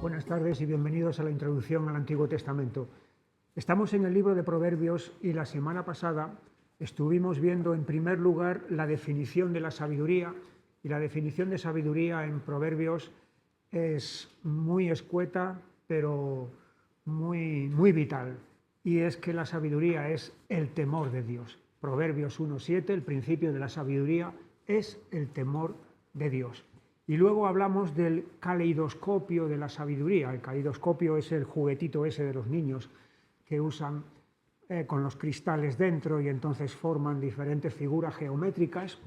Buenas tardes y bienvenidos a la introducción al Antiguo Testamento. Estamos en el libro de Proverbios y la semana pasada estuvimos viendo en primer lugar la definición de la sabiduría, y la definición de sabiduría en Proverbios es muy escueta pero muy vital, y es que la sabiduría es el temor de Dios. Proverbios 1:7, el principio de la sabiduría es el temor de Dios. Y luego hablamos del caleidoscopio de la sabiduría. El caleidoscopio es el juguetito ese de los niños que usan con los cristales dentro y entonces forman diferentes figuras geométricas.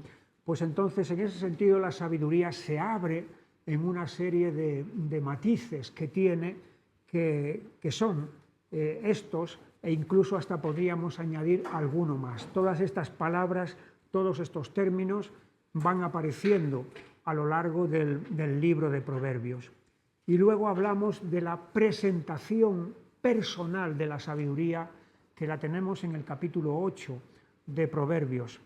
Pues entonces, en ese sentido, la sabiduría se abre en una serie de matices que tiene, que son estos, e incluso hasta podríamos añadir alguno más. Todas estas palabras, todos estos términos van apareciendo a lo largo del libro de Proverbios. Y luego hablamos de la presentación personal de la sabiduría, que la tenemos en el capítulo 8 de Proverbios.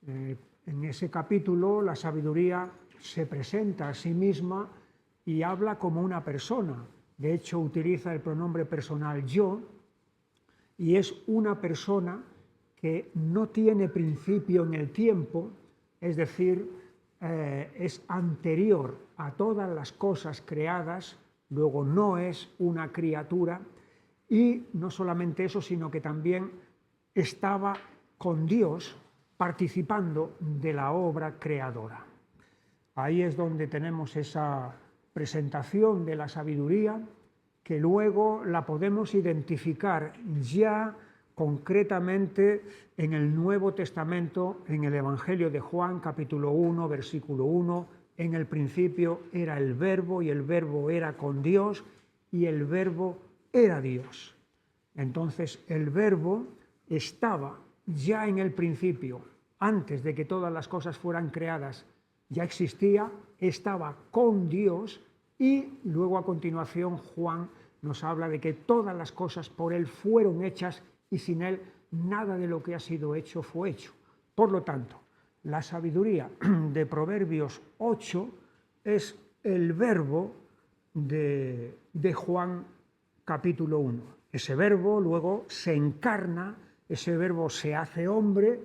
En ese capítulo la sabiduría se presenta a sí misma y habla como una persona. De hecho, utiliza el pronombre personal yo, y es una persona que no tiene principio en el tiempo, es decir, es anterior a todas las cosas creadas, luego no es una criatura, y no solamente eso, sino que también estaba con Dios participando de la obra creadora. Ahí es donde tenemos esa presentación de la sabiduría, que luego la podemos identificar ya concretamente en el Nuevo Testamento, en el Evangelio de Juan, capítulo 1, versículo 1, en el principio era el Verbo, y el Verbo era con Dios, y el Verbo era Dios. Entonces el Verbo estaba ya en el principio, antes de que todas las cosas fueran creadas, ya existía, estaba con Dios, y luego a continuación Juan nos habla de que todas las cosas por Él fueron hechas, y sin Él nada de lo que ha sido hecho fue hecho. Por lo tanto, la sabiduría de Proverbios 8 es el verbo de Juan capítulo 1. Ese verbo luego se encarna, ese verbo se hace hombre,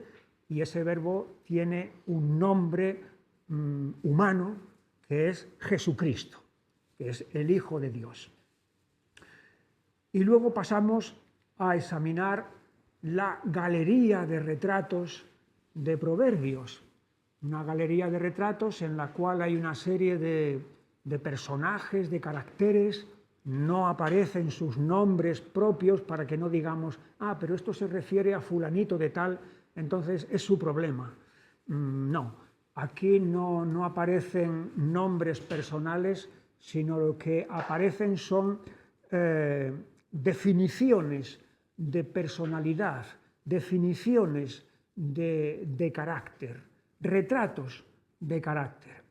y ese verbo tiene un nombre humano, que es Jesucristo, que es el Hijo de Dios. Y luego pasamos a examinar la galería de retratos de Proverbios, una galería de retratos en la cual hay una serie de personajes, de caracteres. No aparecen sus nombres propios para que no digamos, pero esto se refiere a fulanito de tal, entonces es su problema. No, aquí no aparecen nombres personales, sino lo que aparecen son definiciones de personalidad, definiciones de carácter, retratos de carácter.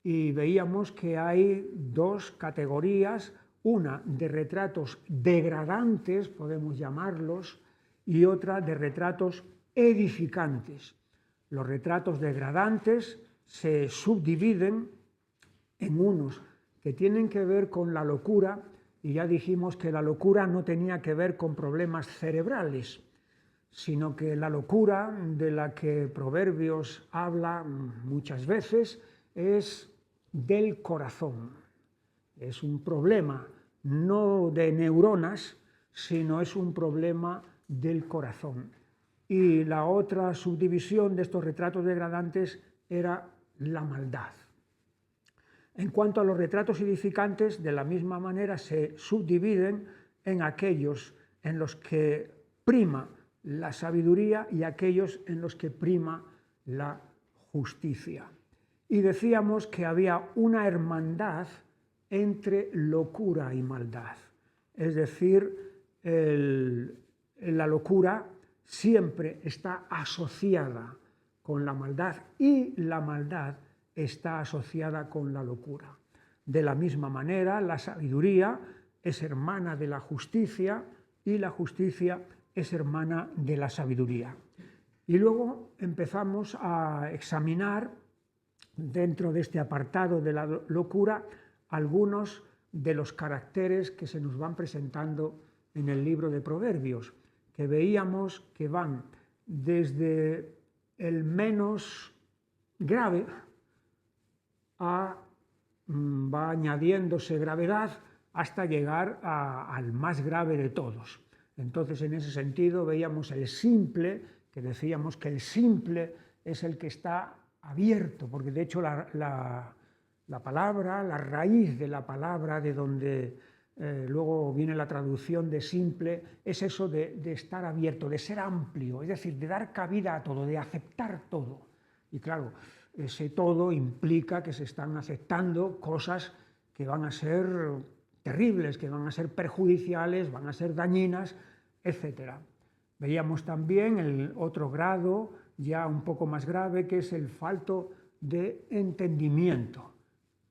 Y veíamos que hay dos categorías, una de retratos degradantes, podemos llamarlos, y otra de retratos edificantes. Los retratos degradantes se subdividen en unos que tienen que ver con la locura, y ya dijimos que la locura no tenía que ver con problemas cerebrales, sino que la locura de la que Proverbios habla muchas veces es del corazón. Es un problema no de neuronas, sino es un problema del corazón. Y la otra subdivisión de estos retratos degradantes era la maldad. En cuanto a los retratos edificantes, de la misma manera se subdividen en aquellos en los que prima la sabiduría y aquellos en los que prima la justicia. Y decíamos que había una hermandad entre locura y maldad. Es decir, la locura siempre está asociada con la maldad, y la maldad está asociada con la locura. De la misma manera, la sabiduría es hermana de la justicia, y la justicia es hermana de la sabiduría. Y luego empezamos a examinar, dentro de este apartado de la locura, algunos de los caracteres que se nos van presentando en el libro de Proverbios, que veíamos que van desde el menos grave va añadiéndose gravedad hasta llegar al más grave de todos. Entonces, en ese sentido, veíamos el simple, que decíamos que el simple es el que está abierto, porque de hecho la palabra, la raíz de la palabra, de donde luego viene la traducción de simple, es eso de estar abierto, de ser amplio, es decir, de dar cabida a todo, de aceptar todo. Y claro, ese todo implica que se están aceptando cosas que van a ser terribles, que van a ser perjudiciales, van a ser dañinas, etc. Veíamos también el otro grado, ya un poco más grave, que es el falto de entendimiento.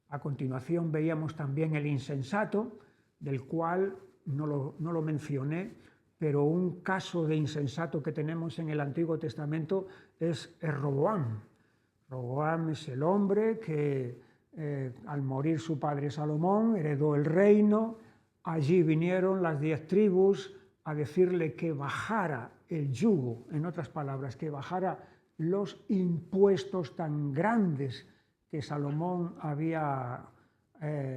A continuación veíamos también el insensato, del cual no lo mencioné, pero un caso de insensato que tenemos en el Antiguo Testamento es Roboam. Roboam es el hombre que al morir su padre Salomón heredó el reino. Allí vinieron las 10 tribus a decirle que bajara el yugo, en otras palabras, que bajara los impuestos tan grandes que Salomón había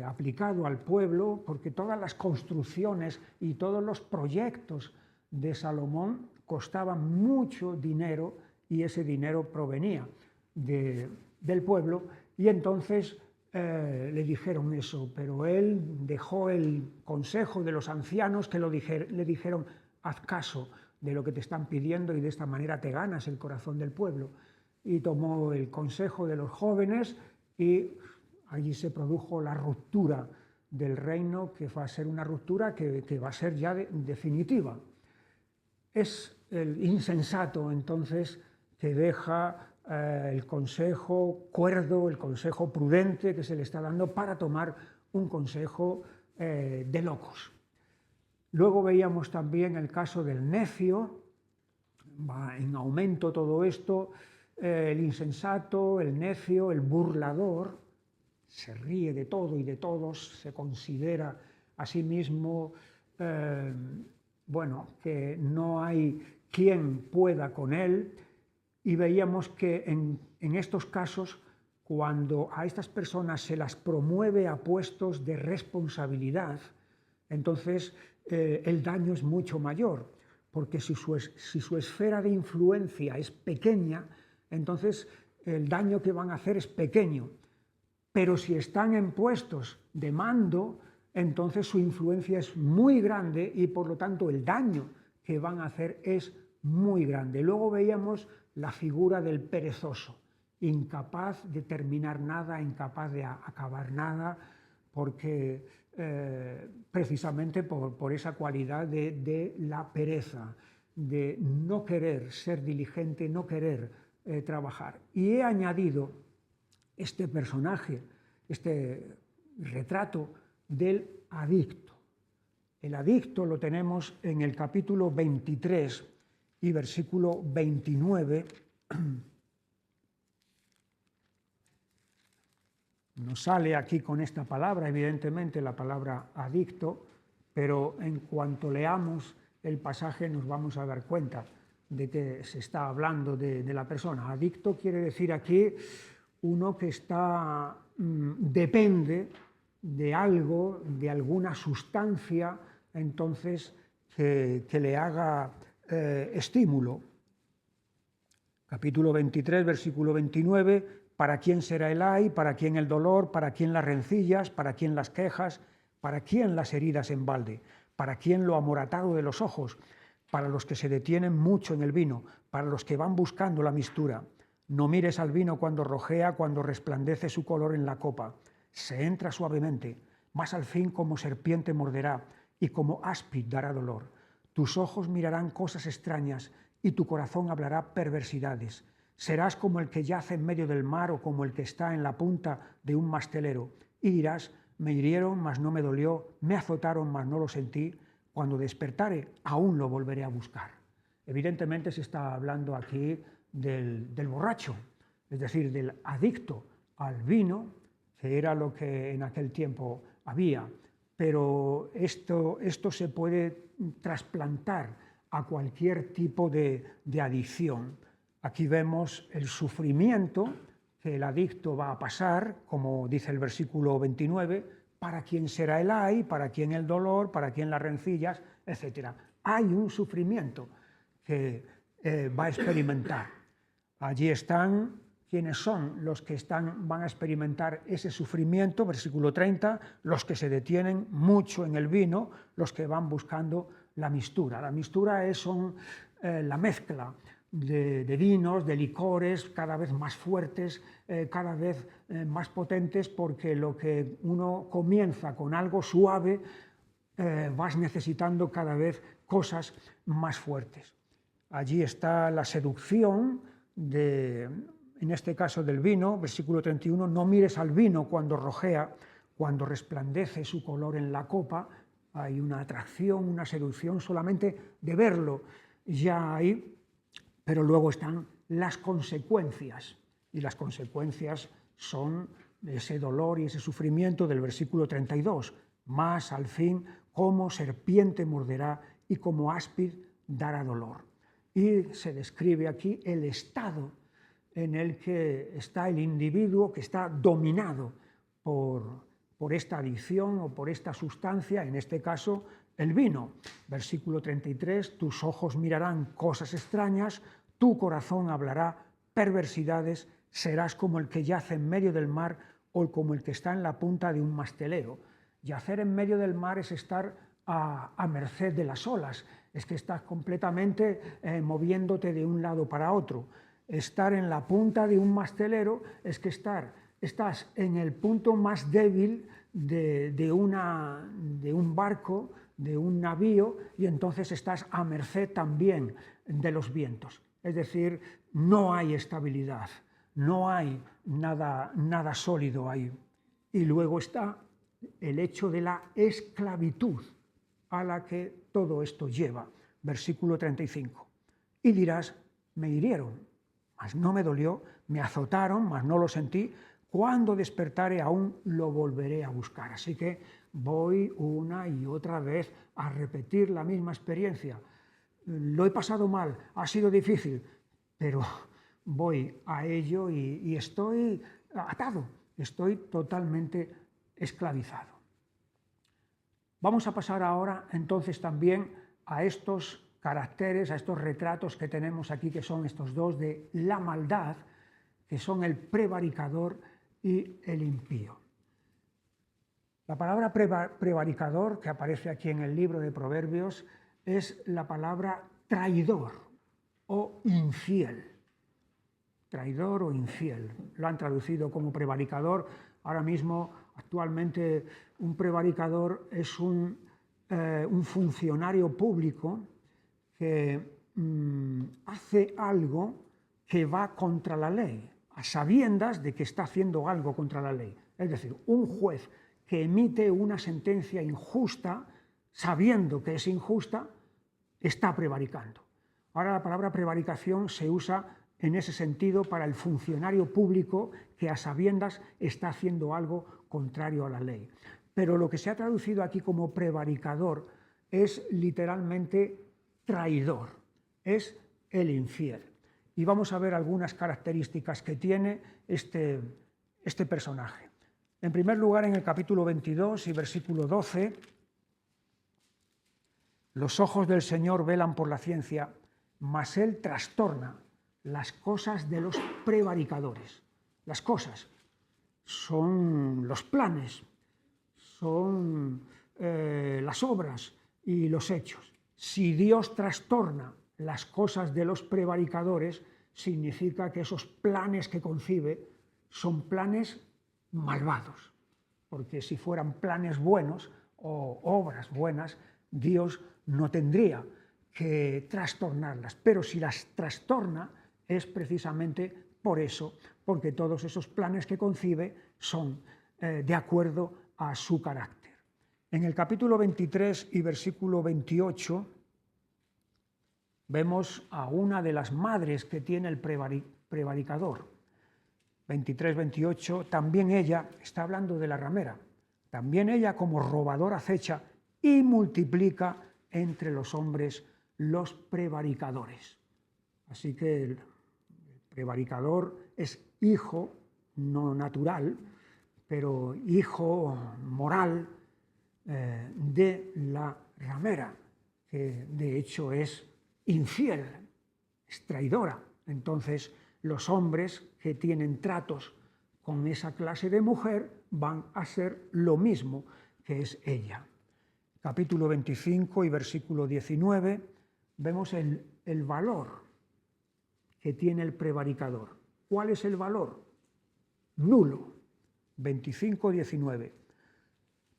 aplicado al pueblo, porque todas las construcciones y todos los proyectos de Salomón costaban mucho dinero y ese dinero provenía del pueblo, y entonces le dijeron eso, pero él dejó el consejo de los ancianos que le dijeron: haz caso de lo que te están pidiendo y de esta manera te ganas el corazón del pueblo. Y tomó el consejo de los jóvenes y allí se produjo la ruptura del reino, que va a ser una ruptura que va a ser ya definitiva. Es el insensato entonces que deja el consejo cuerdo, el consejo prudente que se le está dando para tomar un consejo de locos. Luego veíamos también el caso del necio, va en aumento todo esto, el insensato, el necio, el burlador, se ríe de todo y de todos, se considera a sí mismo, que no hay quien pueda con él, y veíamos que en estos casos, cuando a estas personas se las promueve a puestos de responsabilidad, entonces el daño es mucho mayor, porque si su esfera de influencia es pequeña, entonces el daño que van a hacer es pequeño. Pero si están en puestos de mando, entonces su influencia es muy grande y por lo tanto el daño que van a hacer es muy grande. Luego veíamos la figura del perezoso, incapaz de terminar nada, incapaz de acabar nada, porque precisamente por esa cualidad de la pereza, de no querer ser diligente, no querer trabajar. Y he añadido este personaje, este retrato del adicto. El adicto lo tenemos en el capítulo 23 y versículo 29. Nos sale aquí con esta palabra, evidentemente la palabra adicto, pero en cuanto leamos el pasaje nos vamos a dar cuenta de que se está hablando de la persona. Adicto quiere decir aquí uno que depende de algo, de alguna sustancia, entonces que le haga estímulo. Capítulo 23, versículo 29, ¿para quién será el ay? ¿Para quién el dolor? ¿Para quién las rencillas? ¿Para quién las quejas? ¿Para quién las heridas en balde? ¿Para quién lo amoratado de los ojos? Para los que se detienen mucho en el vino, para los que van buscando la mistura. No mires al vino cuando rojea, cuando resplandece su color en la copa. Se entra suavemente, mas al fin como serpiente morderá y como áspid dará dolor. Tus ojos mirarán cosas extrañas y tu corazón hablará perversidades. Serás como el que yace en medio del mar o como el que está en la punta de un mastelero. Y dirás: me hirieron, mas no me dolió, me azotaron, mas no lo sentí. Cuando despertare, aún lo volveré a buscar. Evidentemente se está hablando aquí del borracho, es decir, del adicto al vino, que era lo que en aquel tiempo había. pero esto se puede trasplantar a cualquier tipo de adicción. Aquí vemos el sufrimiento que el adicto va a pasar, como dice el versículo 29, para quién será el ay, para quién el dolor, para quién las rencillas, etc. Hay un sufrimiento que va a experimentar. Allí están quienes son los que van a experimentar ese sufrimiento, versículo 30, los que se detienen mucho en el vino, los que van buscando la mistura. La mistura es la mezcla de vinos, de licores, cada vez más fuertes, cada vez más potentes, porque lo que uno comienza con algo suave, vas necesitando cada vez cosas más fuertes. Allí está la seducción en este caso del vino, versículo 31, no mires al vino cuando rojea, cuando resplandece su color en la copa. Hay una atracción, una seducción solamente de verlo ya ahí, pero luego están las consecuencias, y las consecuencias son ese dolor y ese sufrimiento del versículo 32, más al fin como serpiente morderá y como áspid dará dolor. Y se describe aquí el estado en el que está el individuo que está dominado por esta adicción o por esta sustancia, en este caso el vino. Versículo 33, tus ojos mirarán cosas extrañas, tu corazón hablará perversidades, serás como el que yace en medio del mar o como el que está en la punta de un mastelero. Yacer en medio del mar es estar a merced de las olas, es que estás completamente moviéndote de un lado para otro. Estar en la punta de un mastelero es que estás en el punto más débil de un barco, de un navío, y entonces estás a merced también de los vientos. Es decir, no hay estabilidad, no hay nada sólido ahí. Y luego está el hecho de la esclavitud a la que todo esto lleva. Versículo 35. Y dirás, me hirieron, mas no me dolió, me azotaron, mas no lo sentí, cuando despertare aún lo volveré a buscar. Así que voy una y otra vez a repetir la misma experiencia. Lo he pasado mal, ha sido difícil, pero voy a ello y estoy atado, estoy totalmente esclavizado. Vamos a pasar ahora entonces también a estos caracteres, a estos retratos que tenemos aquí, que son estos dos de la maldad, que son el prevaricador y el impío. La palabra prevaricador, que aparece aquí en el libro de Proverbios, es la palabra traidor o infiel. Traidor o infiel. Lo han traducido como prevaricador. Ahora mismo, actualmente, un prevaricador es un funcionario público que hace algo que va contra la ley, a sabiendas de que está haciendo algo contra la ley. Es decir, un juez que emite una sentencia injusta, sabiendo que es injusta, está prevaricando. Ahora la palabra prevaricación se usa en ese sentido para el funcionario público que a sabiendas está haciendo algo contrario a la ley. Pero lo que se ha traducido aquí como prevaricador es literalmente traidor, es el infiel. Y vamos a ver algunas características que tiene este personaje. En primer lugar, en el capítulo 22 y versículo 12, los ojos del Señor velan por la ciencia, mas Él trastorna las cosas de los prevaricadores. Las cosas son los planes, son las obras y los hechos. Si Dios trastorna las cosas de los prevaricadores, significa que esos planes que concibe son planes malvados, porque si fueran planes buenos o obras buenas, Dios no tendría que trastornarlas, pero si las trastorna es precisamente por eso, porque todos esos planes que concibe son de acuerdo a su carácter. En el capítulo 23 y versículo 28 vemos a una de las madres que tiene el prevaricador. 23-28, también ella está hablando de la ramera. También ella como robadora acecha y multiplica entre los hombres los prevaricadores. Así que el prevaricador es hijo no natural, pero hijo moral de la ramera, que de hecho es infiel, es traidora. Entonces, los hombres que tienen tratos con esa clase de mujer van a ser lo mismo que es ella. Capítulo 25 y versículo 19, vemos el valor que tiene el prevaricador. ¿Cuál es el valor? Nulo. 25, 19.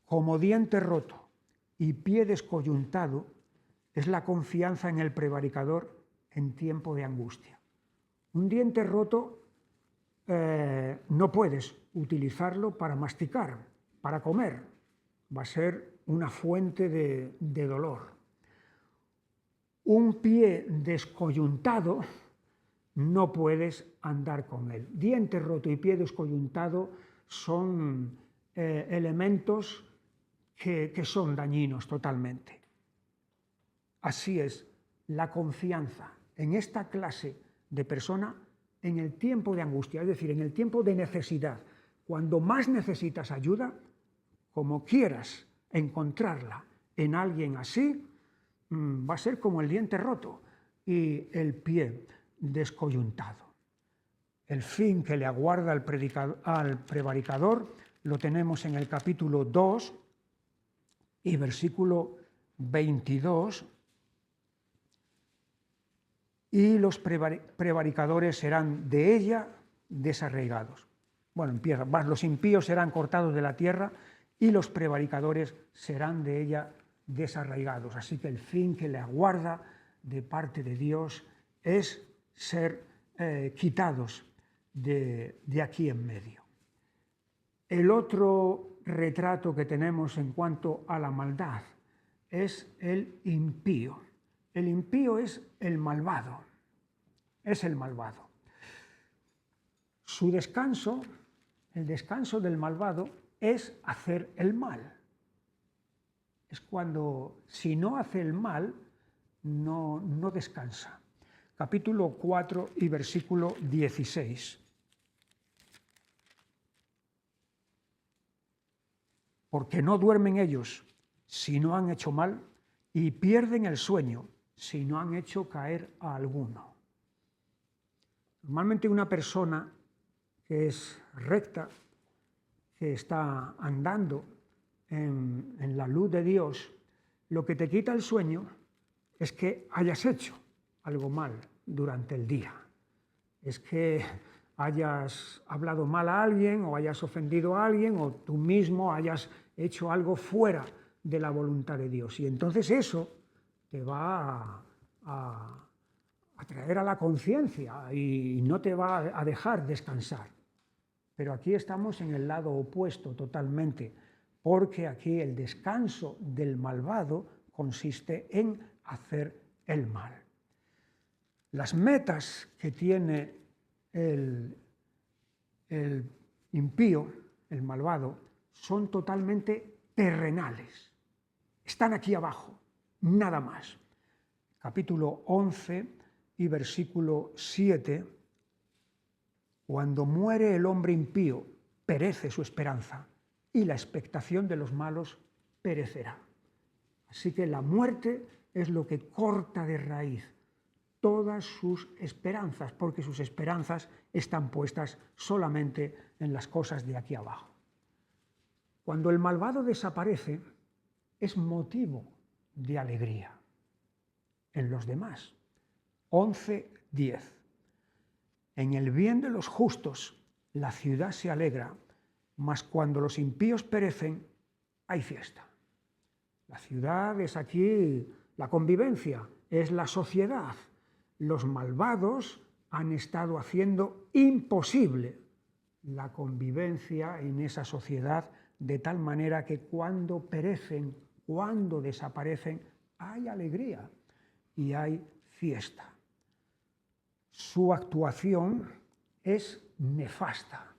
Como diente roto y pie descoyuntado es la confianza en el prevaricador en tiempo de angustia. Un diente roto no puedes utilizarlo para masticar, para comer. Va a ser una fuente de dolor. Un pie descoyuntado no puedes andar con él. Diente roto y pie descoyuntado son elementos que son dañinos totalmente. Así es la confianza en esta clase de persona en el tiempo de angustia, es decir, en el tiempo de necesidad. Cuando más necesitas ayuda, como quieras encontrarla en alguien así, va a ser como el diente roto y el pie descoyuntado. El fin que le aguarda al prevaricador lo tenemos en el capítulo 2 y versículo 22. Y los prevaricadores serán de ella desarraigados. Bueno, empieza, los impíos serán cortados de la tierra y los prevaricadores serán de ella desarraigados. Así que el fin que le aguarda de parte de Dios es ser quitados de aquí en medio. El otro retrato que tenemos en cuanto a la maldad es el impío. El impío es el malvado, es el malvado. Su descanso, el descanso del malvado, es hacer el mal. Es cuando, si no hace el mal, no descansa. Capítulo 4 y versículo 16. Porque no duermen ellos si no han hecho mal, y pierden el sueño si no han hecho caer a alguno. Normalmente una persona que es recta, que está andando en la luz de Dios, lo que te quita el sueño es que hayas hecho algo mal durante el día. Es que hayas hablado mal a alguien o hayas ofendido a alguien o tú mismo hayas hecho algo fuera de la voluntad de Dios. Y entonces eso te va a traer a la conciencia y no te va a dejar descansar. Pero aquí estamos en el lado opuesto totalmente, porque aquí el descanso del malvado consiste en hacer el mal. Las metas que tiene el impío, el malvado, son totalmente terrenales. Están aquí abajo, nada más. Capítulo 11 y versículo 7. Cuando muere el hombre impío, perece su esperanza, y la expectación de los malos perecerá. Así que la muerte es lo que corta de raíz todas sus esperanzas, porque sus esperanzas están puestas solamente en las cosas de aquí abajo. Cuando el malvado desaparece, es motivo de alegría en los demás. 11:10. En el bien de los justos la ciudad se alegra, mas cuando los impíos perecen, hay fiesta. La ciudad es aquí la convivencia, es la sociedad. Los malvados han estado haciendo imposible la convivencia en esa sociedad, de tal manera que cuando perecen, cuando desaparecen, hay alegría y hay fiesta. Su actuación es nefasta.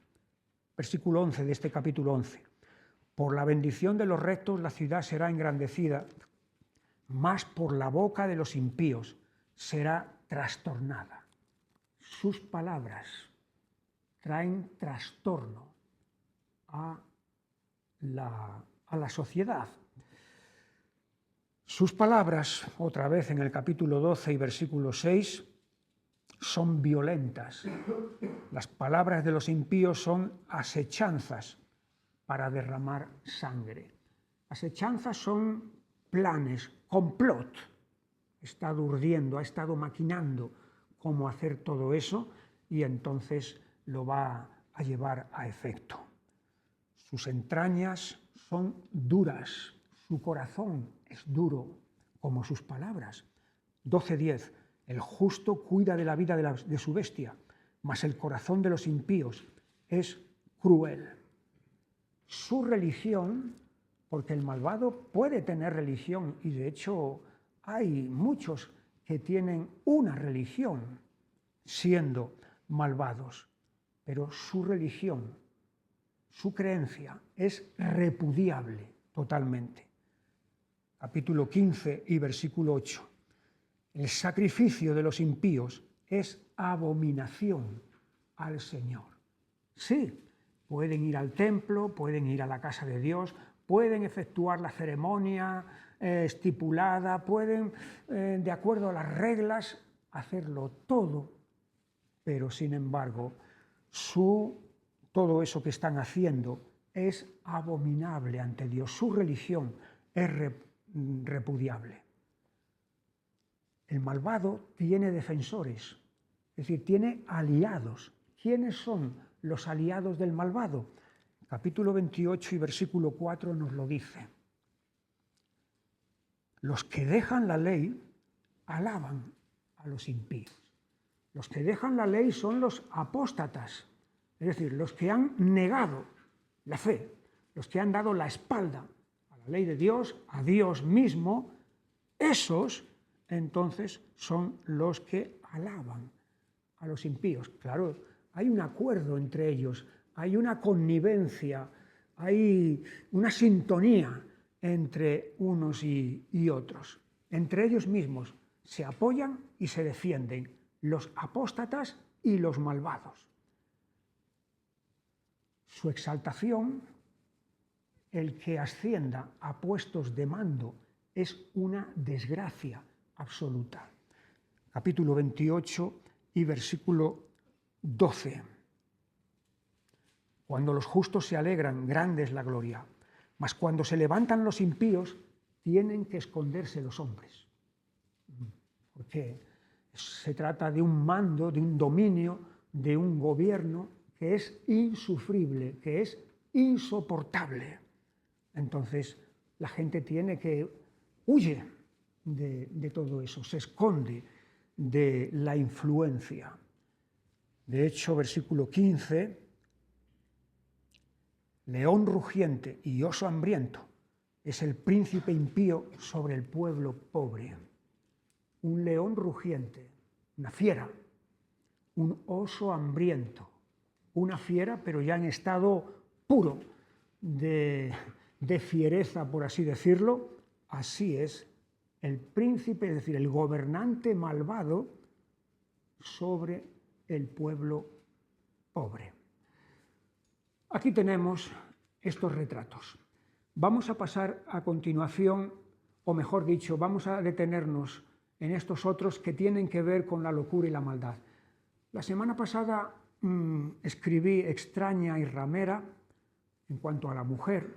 Versículo 11 de este capítulo 11. Por la bendición de los rectos la ciudad será engrandecida, mas por la boca de los impíos será trastornada. Sus palabras traen trastorno a la sociedad. Sus palabras, otra vez en el capítulo 12 y versículo 6, son violentas. Las palabras de los impíos son asechanzas para derramar sangre. Asechanzas son planes, complot. Ha estado urdiendo, ha estado maquinando cómo hacer todo eso y entonces lo va a llevar a efecto. Sus entrañas son duras, su corazón es duro como sus palabras. 12:10. El justo cuida de la vida de su bestia, mas el corazón de los impíos es cruel. Su religión, porque el malvado puede tener religión, y de hecho hay muchos que tienen una religión siendo malvados, pero su religión, su creencia es repudiable totalmente. Capítulo 15 y versículo 8. El sacrificio de los impíos es abominación al Señor. Sí, pueden ir al templo, pueden ir a la casa de Dios, pueden efectuar la ceremonia estipulada, pueden, de acuerdo a las reglas, hacerlo todo, pero sin embargo, todo eso que están haciendo es abominable ante Dios. Su religión es repudiable. El malvado tiene defensores, es decir, tiene aliados. ¿Quiénes son los aliados del malvado? Capítulo 28 y versículo 4 nos lo dice. Los que dejan la ley alaban a los impíos. Los que dejan la ley son los apóstatas, es decir, los que han negado la fe, los que han dado la espalda a la ley de Dios, a Dios mismo. Esos entonces son los que alaban a los impíos. Claro, hay un acuerdo entre ellos, hay una connivencia, hay una sintonía entre unos y otros. Entre ellos mismos se apoyan y se defienden los apóstatas y los malvados. Su exaltación, el que ascienda a puestos de mando, es una desgracia absoluta. Capítulo 28 y versículo 12. Cuando los justos se alegran, grande es la gloria, mas cuando se levantan los impíos, tienen que esconderse los hombres. Porque se trata de un mando, de un dominio, de un gobierno que es insufrible, que es insoportable. Entonces, la gente huye de todo eso, se esconde de la influencia. De hecho, versículo 15, león rugiente y oso hambriento es el príncipe impío sobre el pueblo pobre. Un león rugiente, una fiera, un oso hambriento, una fiera, pero ya en estado puro de fiereza, por así decirlo. Así es el príncipe, es decir, el gobernante malvado sobre el pueblo pobre. Aquí tenemos estos retratos. Vamos a pasar a continuación, o mejor dicho, vamos a detenernos en estos otros que tienen que ver con la locura y la maldad. La semana pasada escribí extraña y ramera en cuanto a la mujer.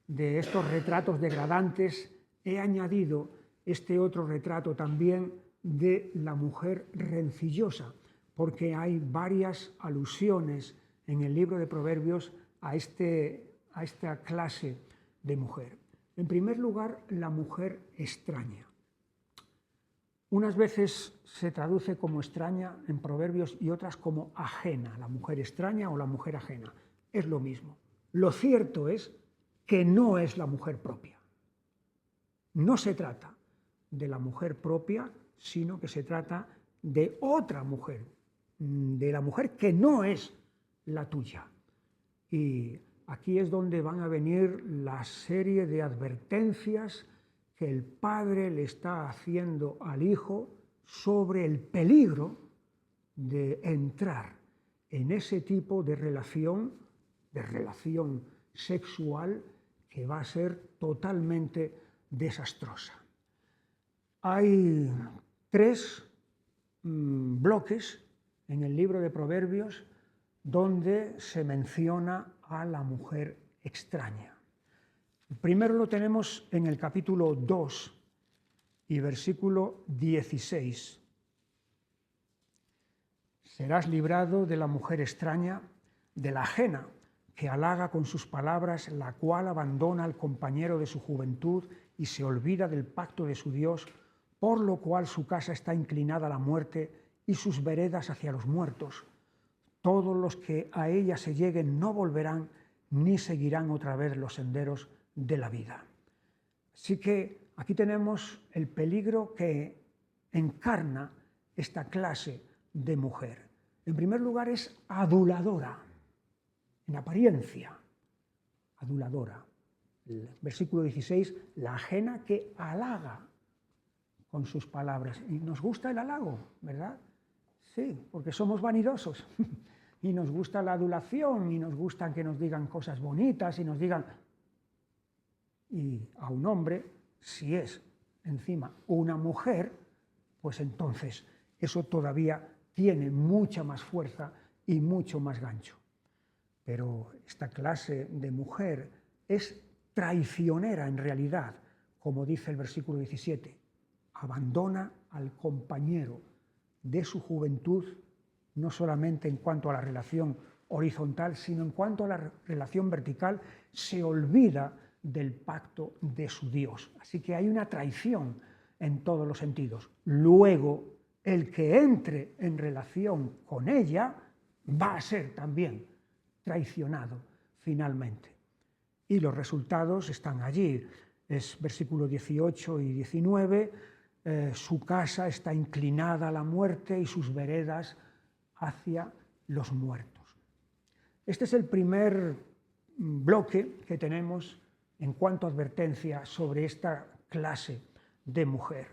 De estos retratos degradantes he añadido este otro retrato también de la mujer rencillosa, porque hay varias alusiones en el libro de Proverbios a esta clase de mujer. En primer lugar, la mujer extraña. Unas veces se traduce como extraña en Proverbios y otras como ajena, la mujer extraña o la mujer ajena. Es lo mismo. Lo cierto es que no es la mujer propia. No se trata de la mujer propia, sino que se trata de otra mujer, de la mujer que no es la tuya. Y aquí es donde van a venir la serie de advertencias que el padre le está haciendo al hijo sobre el peligro de entrar en ese tipo de relación sexual que va a ser totalmente desastrosa. Hay 3 bloques en el libro de Proverbios donde se menciona a la mujer extraña. El primero lo tenemos en el capítulo 2 y versículo 16. Serás librado de la mujer extraña, de la ajena, que halaga con sus palabras, la cual abandona al compañero de su juventud y se olvida del pacto de su Dios, por lo cual su casa está inclinada a la muerte y sus veredas hacia los muertos. Todos los que a ella se lleguen no volverán ni seguirán otra vez los senderos de la vida. Así que aquí tenemos el peligro que encarna esta clase de mujer. En primer lugar, es aduladora, en apariencia, aduladora. El versículo 16, la ajena que halaga con sus palabras. Y nos gusta el halago, ¿verdad? Sí, porque somos vanidosos. Y nos gusta la adulación, y nos gusta que nos digan cosas bonitas, y nos digan... Y a un hombre, si es encima una mujer, pues entonces eso todavía tiene mucha más fuerza y mucho más gancho. Pero esta clase de mujer es traicionera en realidad, como dice el versículo 17. Abandona al compañero de su juventud, no solamente en cuanto a la relación horizontal, sino en cuanto a la relación vertical, se olvida del pacto de su Dios. Así que hay una traición en todos los sentidos. Luego, el que entre en relación con ella va a ser también traicionado finalmente. Y los resultados están allí. Es versículo 18 y 19, su casa está inclinada a la muerte y sus veredas hacia los muertos. Este es el primer bloque que tenemos en cuanto a advertencia sobre esta clase de mujer.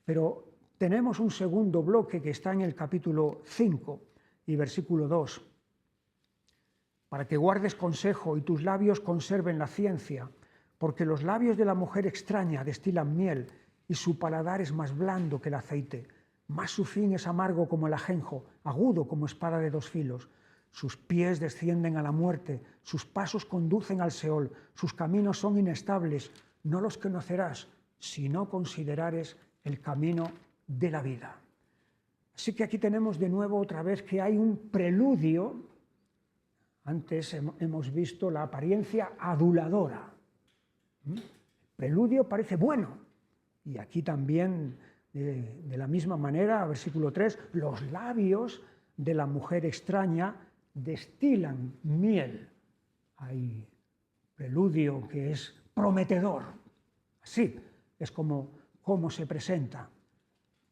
Pero tenemos un segundo bloque que está en el capítulo 5 y versículo 2. Para que guardes consejo y tus labios conserven la ciencia, porque los labios de la mujer extraña destilan miel y su paladar es más blando que el aceite, más su fin es amargo como el ajenjo, agudo como espada de 2 filos. Sus pies descienden a la muerte, sus pasos conducen al Seol, sus caminos son inestables, no los conocerás si no considerares el camino de la vida. Así que aquí tenemos de nuevo otra vez que hay un preludio. Antes hemos visto la apariencia aduladora. El preludio parece bueno. Y aquí también, de la misma manera, versículo 3, los labios de la mujer extraña destilan miel. Hay preludio que es prometedor. Así es como se presenta.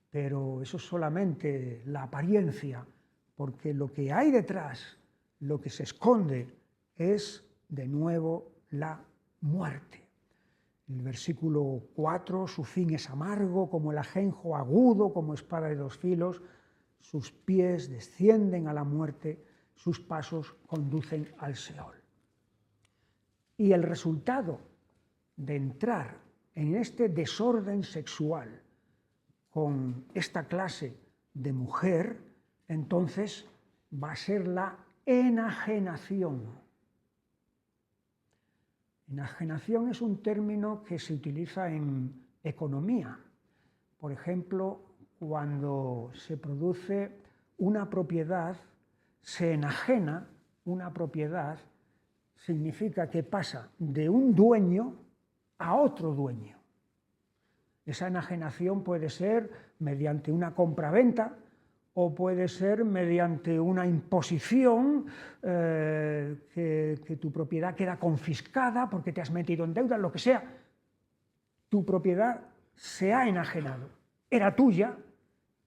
Pero eso es solamente la apariencia, porque lo que hay detrás, lo que se esconde, es de nuevo la muerte. El versículo 4, su fin es amargo como el ajenjo, agudo como espada de 2 filos, sus pies descienden a la muerte, sus pasos conducen al Seol. Y el resultado de entrar en este desorden sexual con esta clase de mujer, entonces va a ser la enajenación. Enajenación es un término que se utiliza en economía. Por ejemplo, cuando se produce una propiedad, se enajena una propiedad, significa que pasa de un dueño a otro dueño. Esa enajenación puede ser mediante una compraventa o puede ser mediante una imposición, que tu propiedad queda confiscada porque te has metido en deuda, lo que sea. Tu propiedad se ha enajenado, era tuya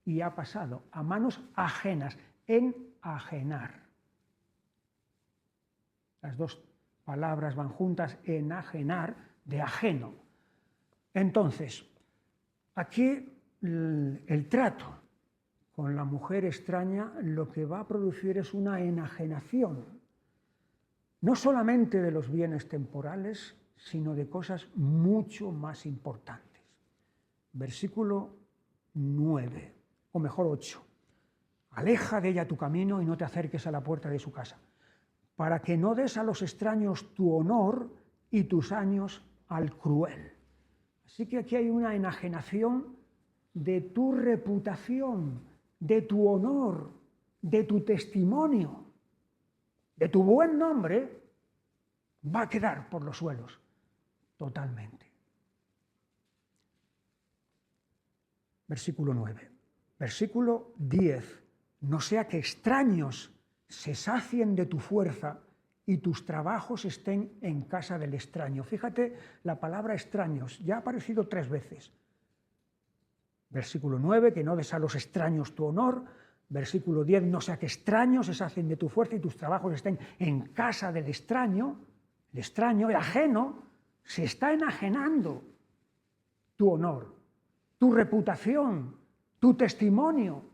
y ha pasado a manos ajenas, enajenar. Las dos palabras van juntas, enajenar, de ajeno. Entonces, aquí el trato con la mujer extraña lo que va a producir es una enajenación, no solamente de los bienes temporales, sino de cosas mucho más importantes. Versículo 9, o mejor 8. Aleja de ella tu camino y no te acerques a la puerta de su casa, para que no des a los extraños tu honor y tus años al cruel. Así que aquí hay una enajenación de tu reputación, de tu honor, de tu testimonio, de tu buen nombre, va a quedar por los suelos totalmente. Versículo 9. Versículo 10. No sea que extraños se sacien de tu fuerza y tus trabajos estén en casa del extraño. Fíjate, la palabra extraños ya ha aparecido 3 veces. Versículo 9, que no des a los extraños tu honor. Versículo 10, no sea que extraños se sacien de tu fuerza y tus trabajos estén en casa del extraño. El extraño, el ajeno, se está enajenando tu honor, tu reputación, tu testimonio.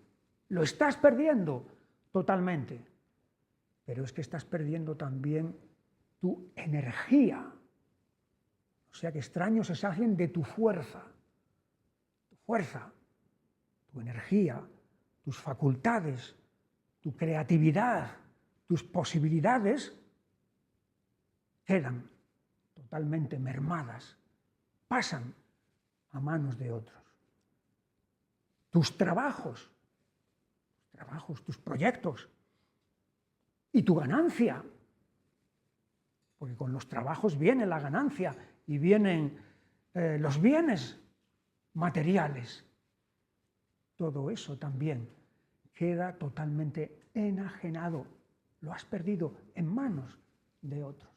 Lo estás perdiendo totalmente. Pero es que estás perdiendo también tu energía. O sea que extraños se sacien de tu fuerza, tu energía, tus facultades, tu creatividad, tus posibilidades quedan totalmente mermadas, pasan a manos de otros. Tus trabajos, tus proyectos y tu ganancia, porque con los trabajos viene la ganancia y vienen los bienes materiales. Todo eso también queda totalmente enajenado, lo has perdido en manos de otros,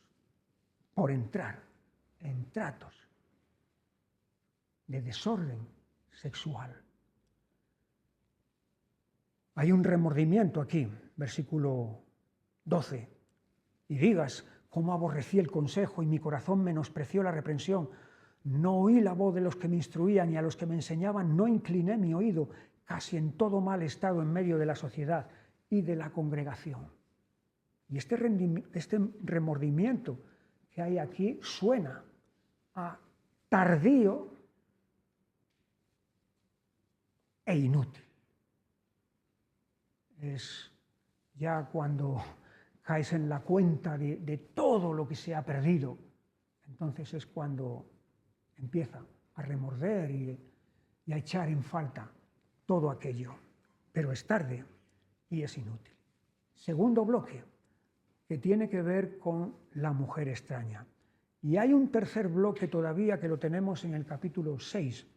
por entrar en tratos de desorden sexual. Hay un remordimiento aquí, versículo 12, y digas, cómo aborrecí el consejo y mi corazón menospreció la reprensión. No oí la voz de los que me instruían y a los que me enseñaban no incliné mi oído, casi en todo mal estado en medio de la sociedad y de la congregación. Y este remordimiento que hay aquí suena a tardío e inútil. Es ya cuando caes en la cuenta de todo lo que se ha perdido, entonces es cuando empieza a remorder y a echar en falta todo aquello. Pero es tarde y es inútil. Segundo bloque, que tiene que ver con la mujer extraña. Y hay un tercer bloque todavía que lo tenemos en el capítulo 6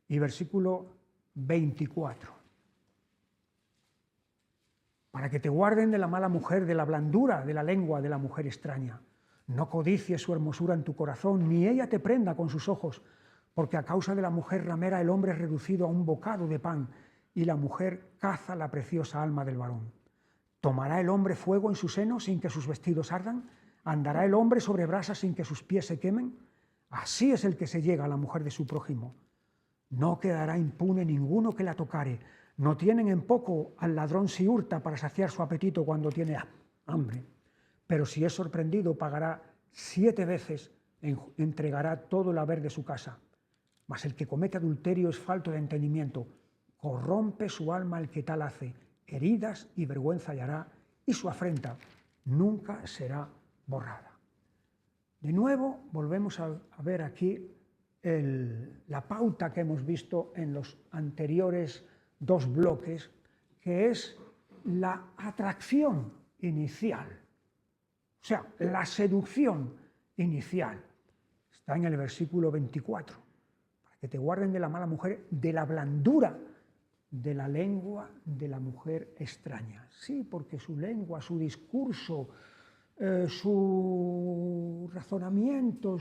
y versículo 24. Para que te guarden de la mala mujer, de la blandura de la lengua de la mujer extraña. No codicies su hermosura en tu corazón, ni ella te prenda con sus ojos, porque a causa de la mujer ramera el hombre es reducido a un bocado de pan, y la mujer caza la preciosa alma del varón. ¿Tomará el hombre fuego en su seno sin que sus vestidos ardan? ¿Andará el hombre sobre brasas sin que sus pies se quemen? Así es el que se llega a la mujer de su prójimo. No quedará impune ninguno que la tocare. No tienen en poco al ladrón si hurta para saciar su apetito cuando tiene hambre. Pero si es sorprendido, pagará 7 veces, entregará todo el haber de su casa. Mas el que comete adulterio es falto de entendimiento. Corrompe su alma el que tal hace. Heridas y vergüenza hallará, y su afrenta nunca será borrada. De nuevo, volvemos a ver aquí la pauta que hemos visto en los anteriores 2 bloques, que es la atracción inicial, o sea, la seducción inicial. Está en el versículo 24, para que te guarden de la mala mujer, de la blandura de la lengua de la mujer extraña. Sí, porque su lengua, su discurso, su razonamiento,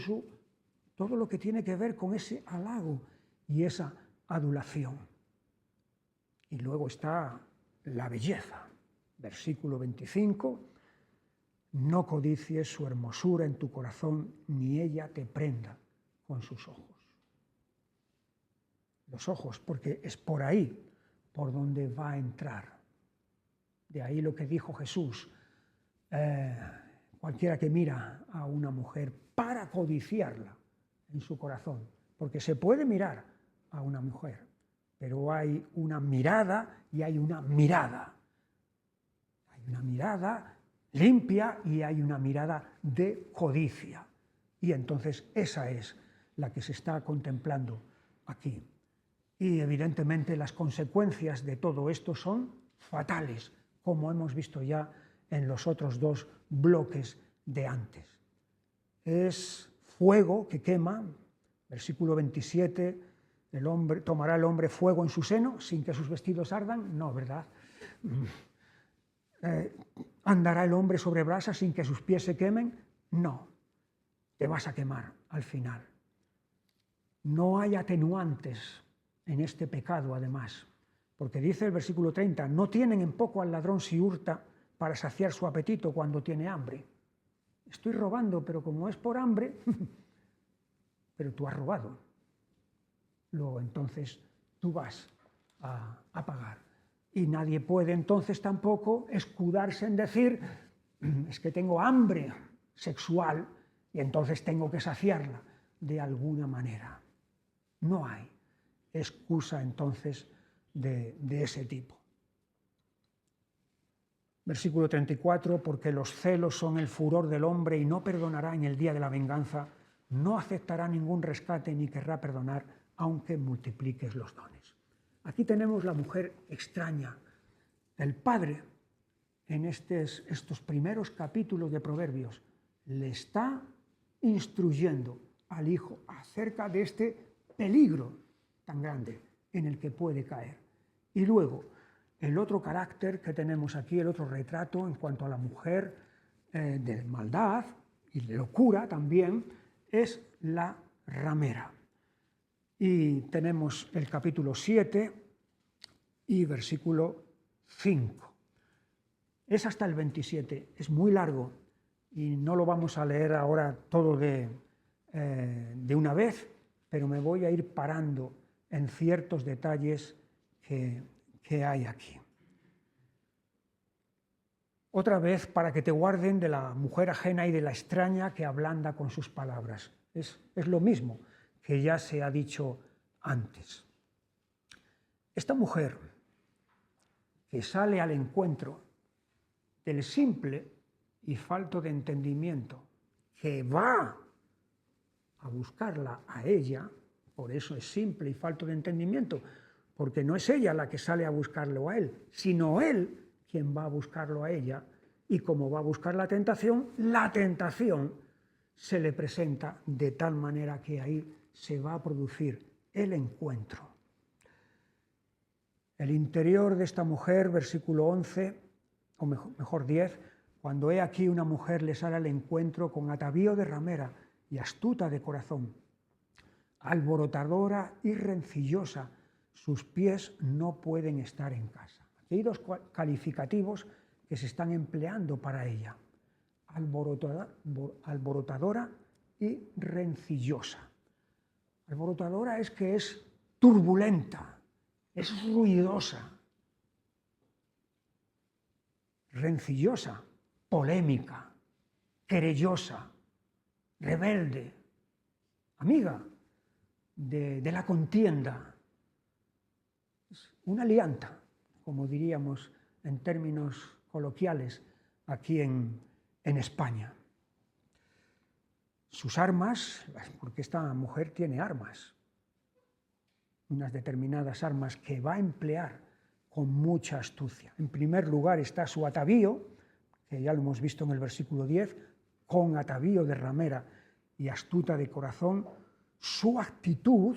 todo lo que tiene que ver con ese halago y esa adulación. Y luego está la belleza, versículo 25, No codicies su hermosura en tu corazón, ni ella te prenda con sus ojos. Los ojos, porque es por ahí por donde va a entrar. De ahí lo que dijo Jesús, cualquiera que mira a una mujer para codiciarla en su corazón, porque se puede mirar a una mujer, pero hay una mirada y hay una mirada. Hay una mirada limpia y hay una mirada de codicia. Y entonces esa es la que se está contemplando aquí. Y evidentemente las consecuencias de todo esto son fatales, como hemos visto ya en los otros dos bloques de antes. Es fuego que quema, versículo 27, ¿tomará el hombre fuego en su seno sin que sus vestidos ardan? No, ¿verdad? ¿Andará el hombre sobre brasas sin que sus pies se quemen? No, te vas a quemar al final. No hay atenuantes en este pecado, además, porque dice el versículo 30, no tienen en poco al ladrón si hurta para saciar su apetito cuando tiene hambre. Estoy robando, pero como es por hambre, pero tú has robado. Luego entonces tú vas a pagar. Y nadie puede entonces tampoco escudarse en decir, es que tengo hambre sexual y entonces tengo que saciarla de alguna manera. No hay excusa entonces de ese tipo. Versículo 34, porque los celos son el furor del hombre y no perdonará en el día de la venganza, no aceptará ningún rescate ni querrá perdonar, aunque multipliques los dones. Aquí tenemos la mujer extraña. El padre, en estos primeros capítulos de Proverbios, le está instruyendo al hijo acerca de este peligro tan grande en el que puede caer. Y luego, el otro carácter que tenemos aquí, el otro retrato en cuanto a la mujer de maldad y de locura también, es la ramera. Y tenemos el capítulo 7 y versículo 5. Es hasta el 27, es muy largo y no lo vamos a leer ahora todo de una vez, pero me voy a ir parando en ciertos detalles que hay aquí. Otra vez, para que te guarden de la mujer ajena y de la extraña que ablanda con sus palabras. Es lo mismo que ya se ha dicho antes. Esta mujer que sale al encuentro del simple y falto de entendimiento, que va a buscarla a ella, por eso es simple y falto de entendimiento, porque no es ella la que sale a buscarlo a él, sino él quien va a buscarlo a ella, y como va a buscar la tentación se le presenta de tal manera que ahí se va a producir el encuentro. El interior de esta mujer, versículo 11, o mejor 10, cuando he aquí una mujer le sale al encuentro con atavío de ramera y astuta de corazón, alborotadora y rencillosa, sus pies no pueden estar en casa. Aquí hay dos calificativos que se están empleando para ella, alborotadora y rencillosa. Alborotadora es que es turbulenta, es ruidosa. Rencillosa, polémica, querellosa, rebelde, amiga de la contienda. Es una lianta, como diríamos en términos coloquiales aquí en España. Sus armas, porque esta mujer tiene armas, unas determinadas armas que va a emplear con mucha astucia. En primer lugar está su atavío, que ya lo hemos visto en el versículo 10, con atavío de ramera y astuta de corazón. Su actitud,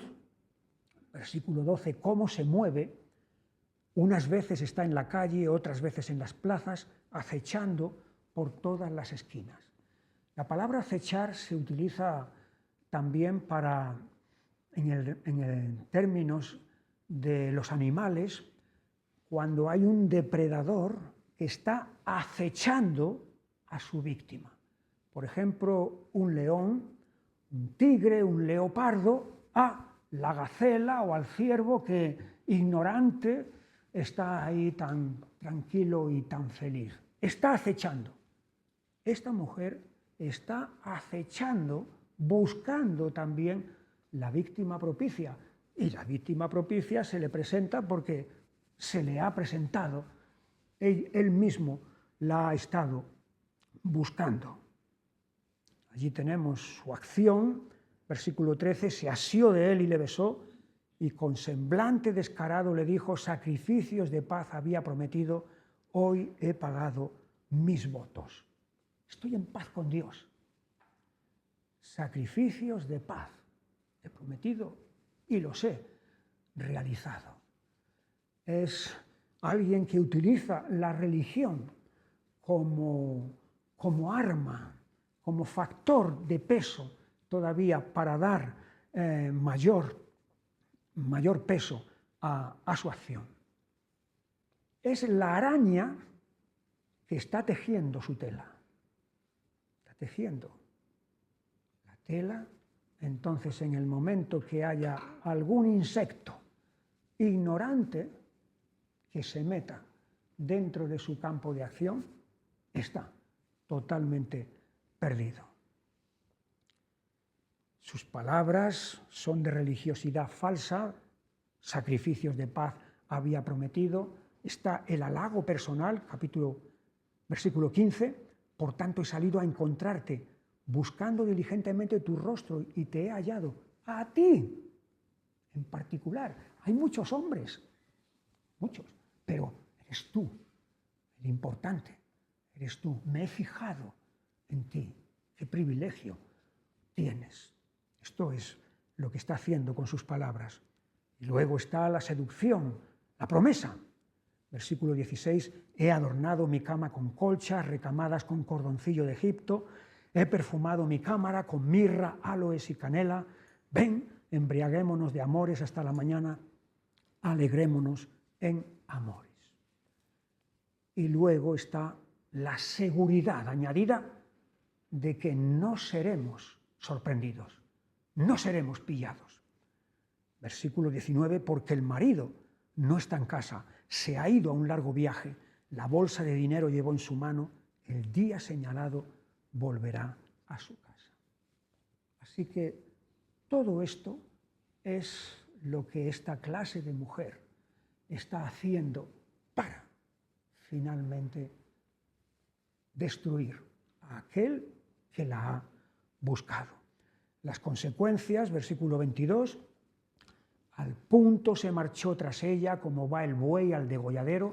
versículo 12, cómo se mueve, unas veces está en la calle, otras veces en las plazas, acechando por todas las esquinas. La palabra acechar se utiliza también para, en términos de los animales, cuando hay un depredador que está acechando a su víctima. Por ejemplo, un león, un tigre, un leopardo, a la gacela o al ciervo que, ignorante, está ahí tan tranquilo y tan feliz. Está acechando. Esta mujer está acechando, buscando también la víctima propicia. Y la víctima propicia se le presenta porque se le ha presentado. Él mismo la ha estado buscando. Allí tenemos su acción, versículo 13, se asió de él y le besó, y con semblante descarado le dijo, sacrificios de paz había prometido, hoy he pagado mis votos. Estoy en paz con Dios. Sacrificios de paz he prometido y los he realizado. Es alguien que utiliza la religión como arma, como factor de peso todavía para dar mayor peso a su acción. Es la araña que está tejiendo su tela. Está tejiendo la tela. Entonces, en el momento que haya algún insecto ignorante que se meta dentro de su campo de acción, está totalmente perdido. Sus palabras son de religiosidad falsa, sacrificios de paz había prometido, está el halago personal, versículo 15, por tanto he salido a encontrarte, buscando diligentemente tu rostro y te he hallado, a ti en particular. Hay muchos hombres, muchos, pero eres tú el importante, eres tú. Me he fijado en ti, qué privilegio tienes. Esto es lo que está haciendo con sus palabras. Y luego está la seducción, la promesa. Versículo 16, he adornado mi cama con colchas recamadas con cordoncillo de Egipto, he perfumado mi cámara con mirra, áloes y canela. Ven, embriaguémonos de amores hasta la mañana, alegrémonos en amores. Y luego está la seguridad añadida de que no seremos sorprendidos, no seremos pillados. Versículo 19, porque el marido no está en casa, se ha ido a un largo viaje, la bolsa de dinero llevó en su mano, el día señalado volverá a su casa. Así que todo esto es lo que esta clase de mujer está haciendo para finalmente destruir a aquel que la ha buscado. Las consecuencias, versículo 22, al punto se marchó tras ella como va el buey al degolladero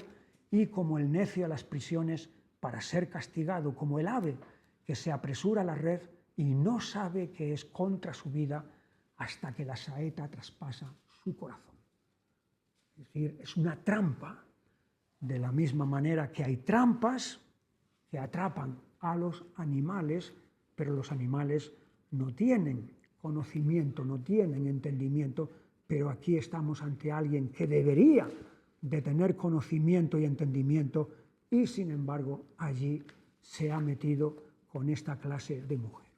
y como el necio a las prisiones para ser castigado, como el ave que se apresura a la red y no sabe que es contra su vida hasta que la saeta traspasa su corazón. Es decir, es una trampa, de la misma manera que hay trampas que atrapan a los animales, pero los animales no tienen conocimiento, no tienen entendimiento, pero aquí estamos ante alguien que debería de tener conocimiento y entendimiento y sin embargo allí se ha metido con esta clase de mujer.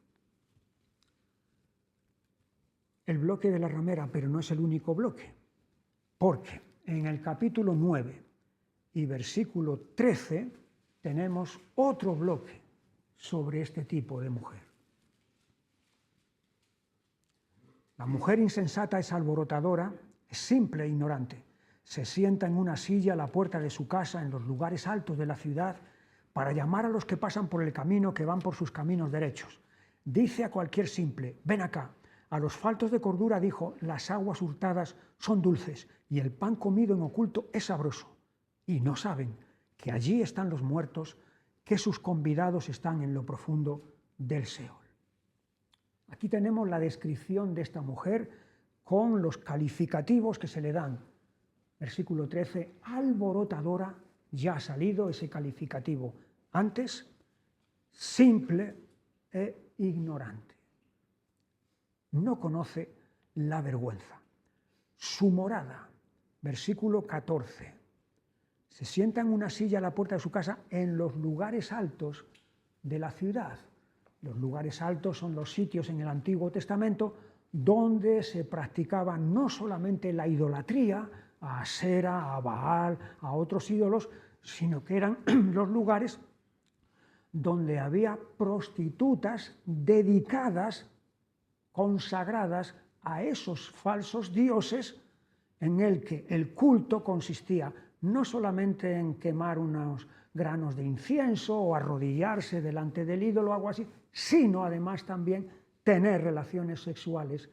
El bloque de la ramera, pero no es el único bloque, porque en el capítulo 9 y versículo 13 tenemos otro bloque sobre este tipo de mujer. La mujer insensata es alborotadora, es simple e ignorante. Se sienta en una silla a la puerta de su casa, en los lugares altos de la ciudad, para llamar a los que pasan por el camino, que van por sus caminos derechos. Dice a cualquier simple, ven acá. A los faltos de cordura dijo, las aguas hurtadas son dulces y el pan comido en oculto es sabroso. Y no saben que allí están los muertos, que sus convidados están en lo profundo del Seol. Aquí tenemos la descripción de esta mujer con los calificativos que se le dan. Versículo 13, alborotadora, ya ha salido ese calificativo. Antes, simple e ignorante. No conoce la vergüenza. Su morada, versículo 14. Se sienta en una silla a la puerta de su casa en los lugares altos de la ciudad. Los lugares altos son los sitios en el Antiguo Testamento donde se practicaba no solamente la idolatría a Asera, a Baal, a otros ídolos, sino que eran los lugares donde había prostitutas dedicadas, consagradas a esos falsos dioses, en el que el culto consistía no solamente en quemar unos granos de incienso o arrodillarse delante del ídolo o algo así, sino además también tener relaciones sexuales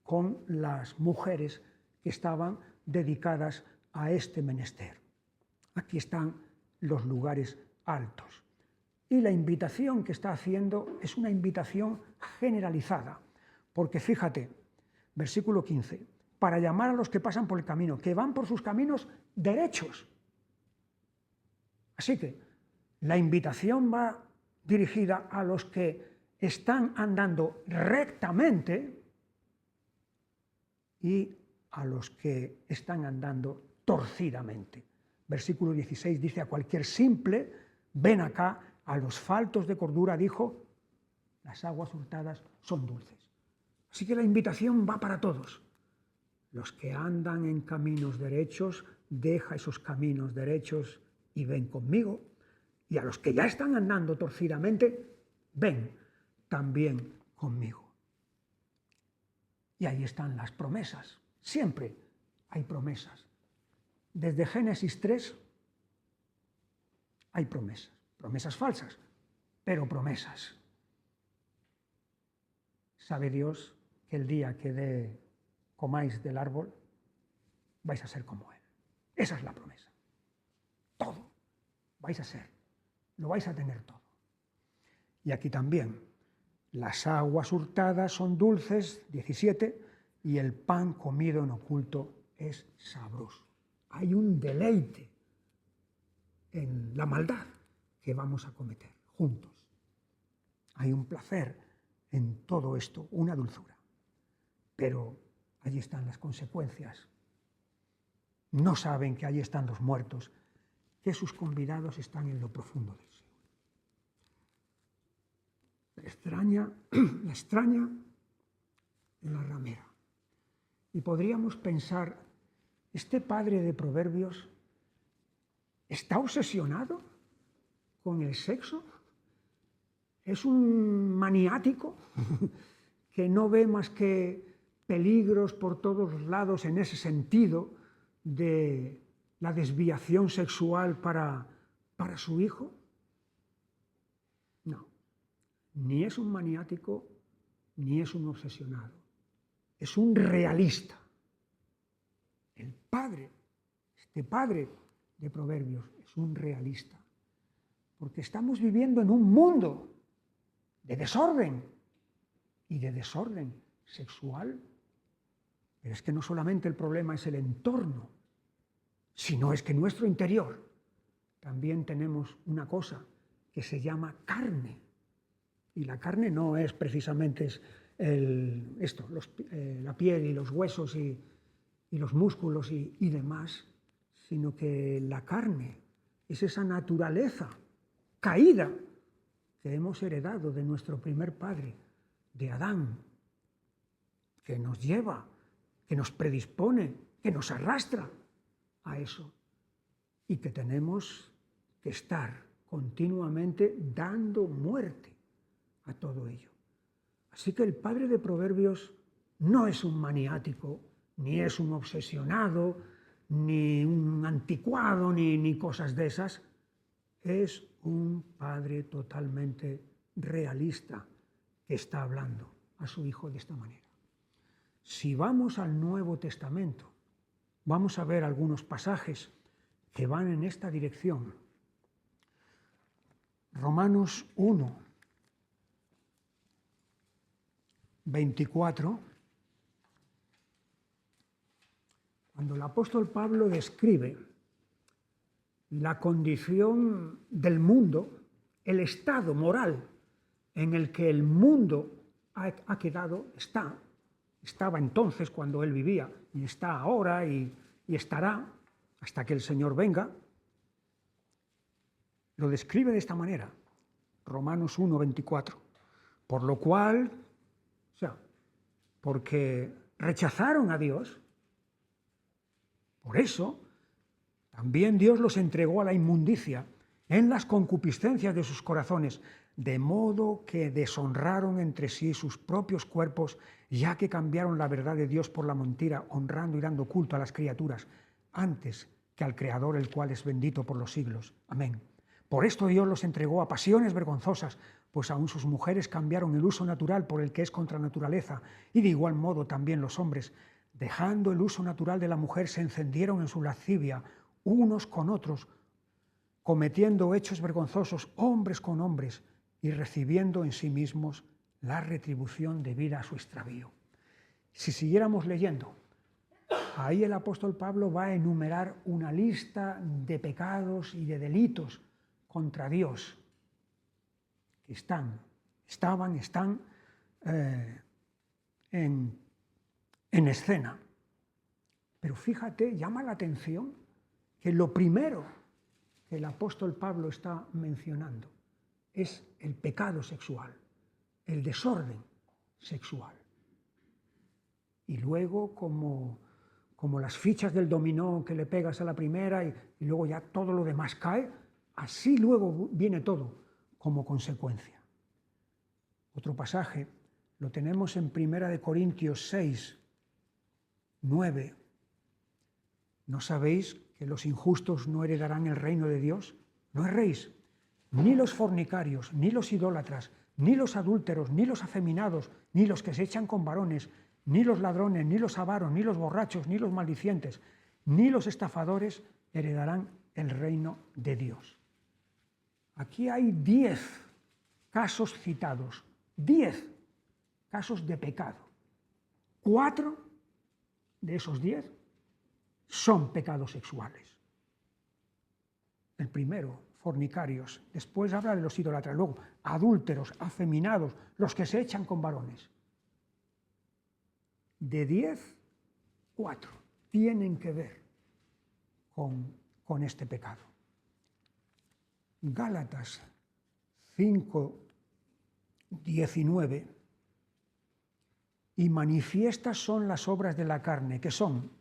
con las mujeres que estaban dedicadas a este menester. Aquí están los lugares altos. Y la invitación que está haciendo es una invitación generalizada, porque fíjate, versículo 15, para llamar a los que pasan por el camino, que van por sus caminos derechos. Así que la invitación va dirigida a los que están andando rectamente y a los que están andando torcidamente. Versículo 16 dice: a cualquier simple, ven acá, a los faltos de cordura dijo, las aguas hurtadas son dulces. Así que la invitación va para todos. Los que andan en caminos derechos, deja esos caminos derechos y ven conmigo. Y a los que ya están andando torcidamente, ven también conmigo. Y ahí están las promesas. Siempre hay promesas. Desde Génesis 3 hay promesas. Promesas falsas, pero promesas. Sabe Dios que el día que comáis del árbol, vais a ser como Él. Esa es la promesa. Todo vais a ser. Lo vais a tener todo. Y aquí también. Las aguas hurtadas son dulces, 17, y el pan comido en oculto es sabroso. Hay un deleite en la maldad que vamos a cometer juntos. Hay un placer en todo esto, una dulzura. Pero allí están las consecuencias. No saben que allí están los muertos, que sus convidados están en lo profundo del Seol. La extraña en la ramera. Y podríamos pensar, ¿este padre de Proverbios está obsesionado con el sexo? ¿Es un maniático que no ve más que peligros por todos lados en ese sentido de la desviación sexual para su hijo? No, ni es un maniático ni es un obsesionado, es un realista. El padre, este padre de Proverbios, es un realista, porque estamos viviendo en un mundo de desorden y de desorden sexual. Pero es que no solamente el problema es el entorno, sino es que en nuestro interior también tenemos una cosa que se llama carne. Y la carne no es precisamente la piel y los huesos y los músculos y demás, sino que la carne es esa naturaleza caída que hemos heredado de nuestro primer padre, de Adán, que nos lleva, que nos predispone, que nos arrastra a eso y que tenemos que estar continuamente dando muerte a todo ello. Así que el padre de Proverbios no es un maniático, ni es un obsesionado, ni un anticuado, ni cosas de esas. Es un padre totalmente realista que está hablando a su hijo de esta manera. Si vamos al Nuevo Testamento, vamos a ver algunos pasajes que van en esta dirección. Romanos 1, 24, cuando el apóstol Pablo describe la condición del mundo, el estado moral en el que el mundo ha quedado, estaba entonces cuando él vivía, y está ahora y estará hasta que el Señor venga, lo describe de esta manera. Romanos 1:24. Por lo cual, o sea, porque rechazaron a Dios, por eso también Dios los entregó a la inmundicia en las concupiscencias de sus corazones, de modo que deshonraron entre sí sus propios cuerpos, ya que cambiaron la verdad de Dios por la mentira, honrando y dando culto a las criaturas, antes que al Creador, el cual es bendito por los siglos. Amén. Por esto Dios los entregó a pasiones vergonzosas, pues aún sus mujeres cambiaron el uso natural por el que es contra naturaleza, y de igual modo también los hombres, dejando el uso natural de la mujer, se encendieron en su lascivia unos con otros, cometiendo hechos vergonzosos hombres con hombres y recibiendo en sí mismos la retribución debida a su extravío. Si siguiéramos leyendo, ahí el apóstol Pablo va a enumerar una lista de pecados y de delitos contra Dios que están en escena. Pero fíjate, llama la atención que lo primero que el apóstol Pablo está mencionando es el pecado sexual, el desorden sexual. Y luego, como las fichas del dominó que le pegas a la primera y luego ya todo lo demás cae, así luego viene todo como consecuencia. Otro pasaje lo tenemos en 1 Corintios 6, 9. ¿No sabéis que los injustos no heredarán el reino de Dios? No erréis, ni los fornicarios, ni los idólatras, ni los adúlteros, ni los afeminados, ni los que se echan con varones, ni los ladrones, ni los avaros, ni los borrachos, ni los maldicientes, ni los estafadores heredarán el reino de Dios. Aquí hay 10 casos citados, 10 casos de pecado. 4 de esos 10 son pecados sexuales. El primero, fornicarios. Después habla de los idólatras. Luego, adúlteros, afeminados, los que se echan con varones. De 10, 4 tienen que ver con este pecado. Gálatas 5, 19. Y manifiestas son las obras de la carne, que son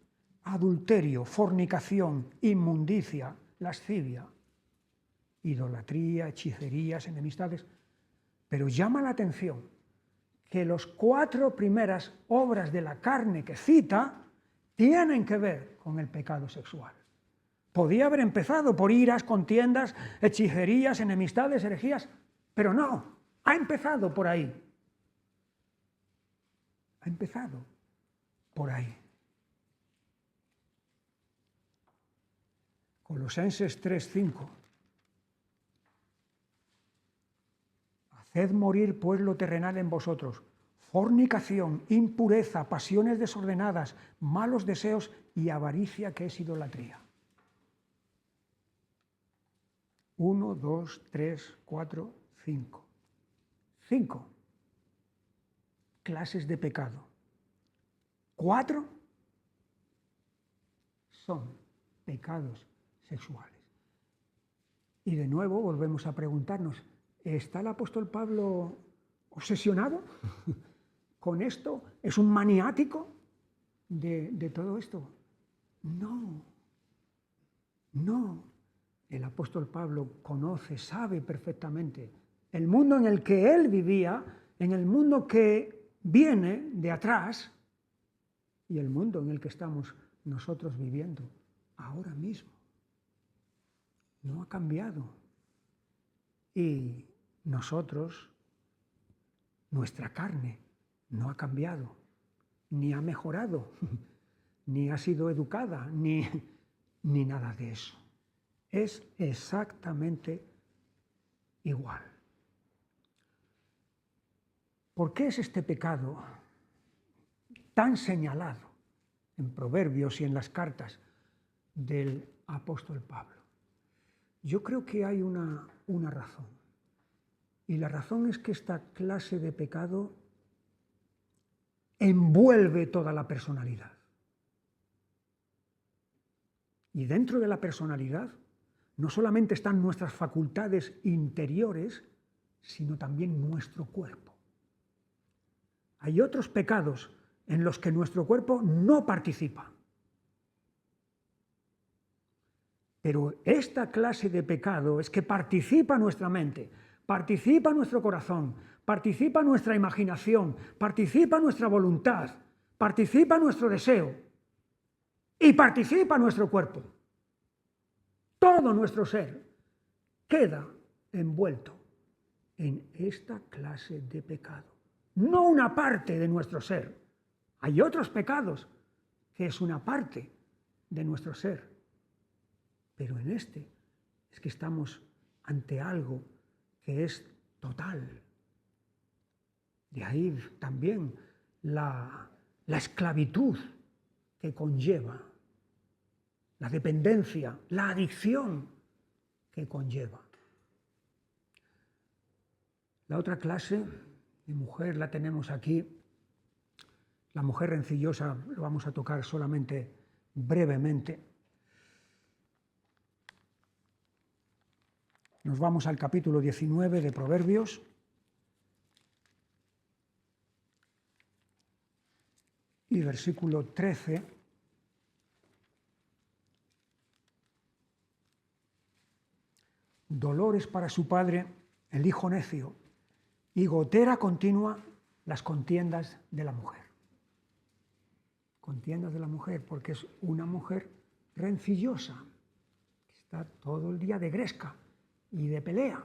adulterio, fornicación, inmundicia, lascivia, idolatría, hechicerías, enemistades. Pero llama la atención que las 4 primeras obras de la carne que cita tienen que ver con el pecado sexual. Podía haber empezado por iras, contiendas, hechicerías, enemistades, herejías, pero no, ha empezado por ahí. Ha empezado por ahí. Colosenses 3:5. Haced morir pues lo terrenal en vosotros: fornicación, impureza, pasiones desordenadas, malos deseos y avaricia, que es idolatría. 1, 2, 3, 4, 5. 5 clases de pecado. 4 son pecados sexuales. Y de nuevo volvemos a preguntarnos, ¿está el apóstol Pablo obsesionado con esto? ¿Es un maniático de todo esto? No. El apóstol Pablo conoce, sabe perfectamente el mundo en el que él vivía, en el mundo que viene de atrás y el mundo en el que estamos nosotros viviendo ahora mismo. No ha cambiado. Y nosotros, nuestra carne, no ha cambiado, ni ha mejorado, ni ha sido educada, ni nada de eso. Es exactamente igual. ¿Por qué es este pecado tan señalado en Proverbios y en las cartas del apóstol Pablo? Yo creo que hay una razón. Y la razón es que esta clase de pecado envuelve toda la personalidad. Y dentro de la personalidad no solamente están nuestras facultades interiores, sino también nuestro cuerpo. Hay otros pecados en los que nuestro cuerpo no participa. Pero esta clase de pecado es que participa nuestra mente, participa nuestro corazón, participa nuestra imaginación, participa nuestra voluntad, participa nuestro deseo y participa nuestro cuerpo. Todo nuestro ser queda envuelto en esta clase de pecado. No una parte de nuestro ser. Hay otros pecados que es una parte de nuestro ser. Pero en este es que estamos ante algo que es total. De ahí también la esclavitud que conlleva, la dependencia, la adicción que conlleva. La otra clase de mujer la tenemos aquí. La mujer rencillosa lo vamos a tocar solamente brevemente. Nos vamos al capítulo 19 de Proverbios. Y versículo 13. Dolores para su padre el hijo necio, y gotera continua las contiendas de la mujer. Contiendas de la mujer, porque es una mujer rencillosa, que está todo el día de gresca y de pelea.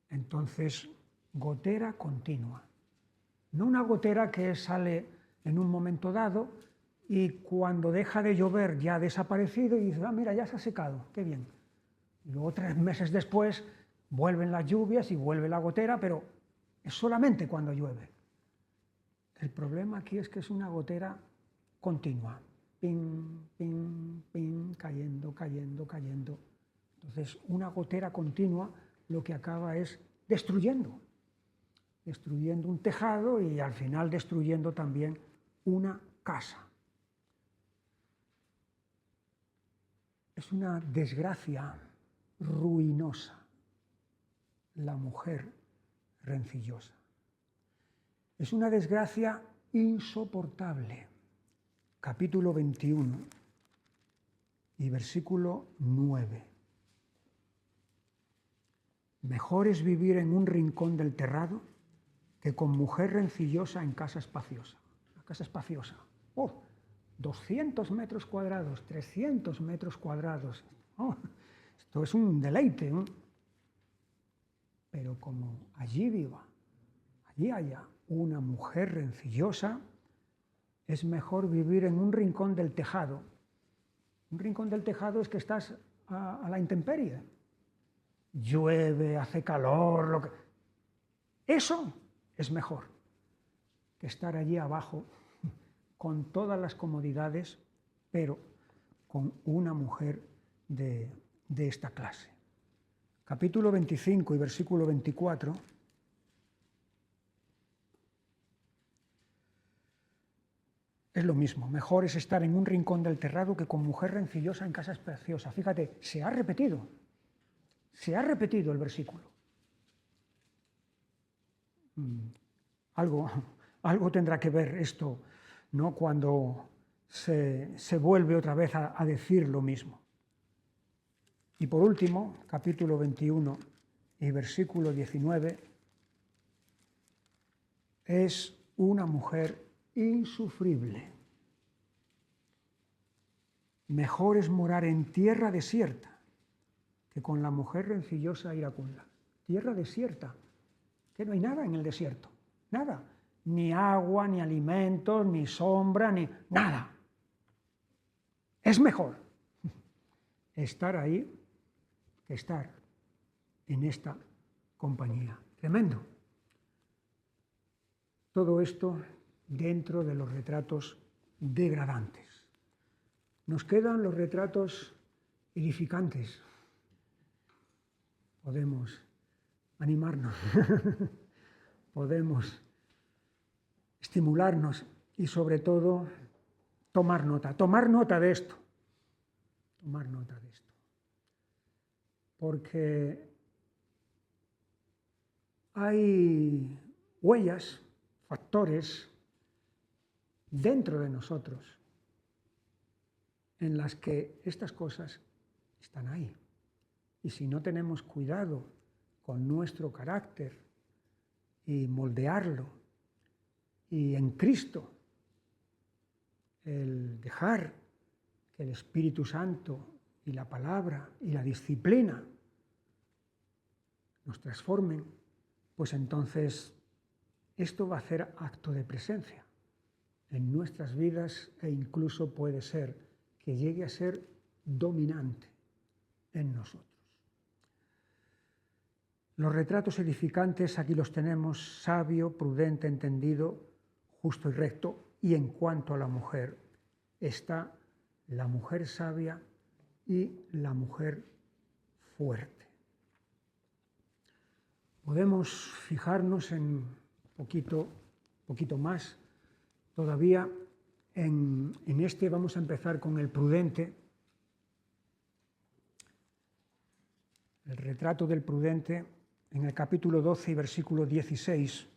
Entonces, gotera continua. No una gotera que sale en un momento dado y cuando deja de llover ya ha desaparecido y dice, ah, mira, ya se ha secado, qué bien. Y luego 3 meses después vuelven las lluvias y vuelve la gotera, pero es solamente cuando llueve. El problema aquí es que es una gotera continua. Ping, ping, ping, cayendo, cayendo, cayendo. Entonces, una gotera continua lo que acaba es destruyendo un tejado y al final destruyendo también una casa. Es una desgracia ruinosa la mujer rencillosa. Es una desgracia insoportable. Capítulo 21 y versículo 9. Mejor es vivir en un rincón del terrado que con mujer rencillosa en casa espaciosa. La casa espaciosa. ¡Oh! 200 metros cuadrados, 300 metros cuadrados. ¡Oh! Esto es un deleite, ¿eh? Pero como allí viva, allí haya una mujer rencillosa, es mejor vivir en un rincón del tejado. Un rincón del tejado es que estás a la intemperie. Llueve, hace calor, lo que... Eso es mejor que estar allí abajo con todas las comodidades, pero con una mujer de esta clase. Capítulo 25 y versículo 24. Es lo mismo, mejor es estar en un rincón del terrado que con mujer rencillosa en casa espaciosa. Fíjate, se ha repetido el versículo. Algo tendrá que ver esto, ¿no? Cuando se vuelve otra vez a decir lo mismo. Y por último, capítulo 21 y versículo 19, es una mujer insufrible. Mejor es morar en tierra desierta que con la mujer rencillosa iracunda. Tierra desierta, que no hay nada en el desierto, nada. Ni agua, ni alimentos, ni sombra, ni nada. Es mejor estar ahí que estar en esta compañía. Tremendo. Todo esto dentro de los retratos degradantes. Nos quedan los retratos edificantes. Podemos animarnos, podemos estimularnos y sobre todo tomar nota de esto. Tomar nota de esto. Porque hay huellas, factores dentro de nosotros en las que estas cosas están ahí. Y si no tenemos cuidado con nuestro carácter y moldearlo, y en Cristo el dejar que el Espíritu Santo y la palabra y la disciplina nos transformen, pues entonces esto va a hacer acto de presencia en nuestras vidas e incluso puede ser que llegue a ser dominante en nosotros. Los retratos edificantes aquí los tenemos: sabio, prudente, entendido, justo y recto. Y en cuanto a la mujer, está la mujer sabia y la mujer fuerte. Podemos fijarnos en poquito más todavía. En este vamos a empezar con el prudente. El retrato del prudente en el capítulo 12 y versículo 16.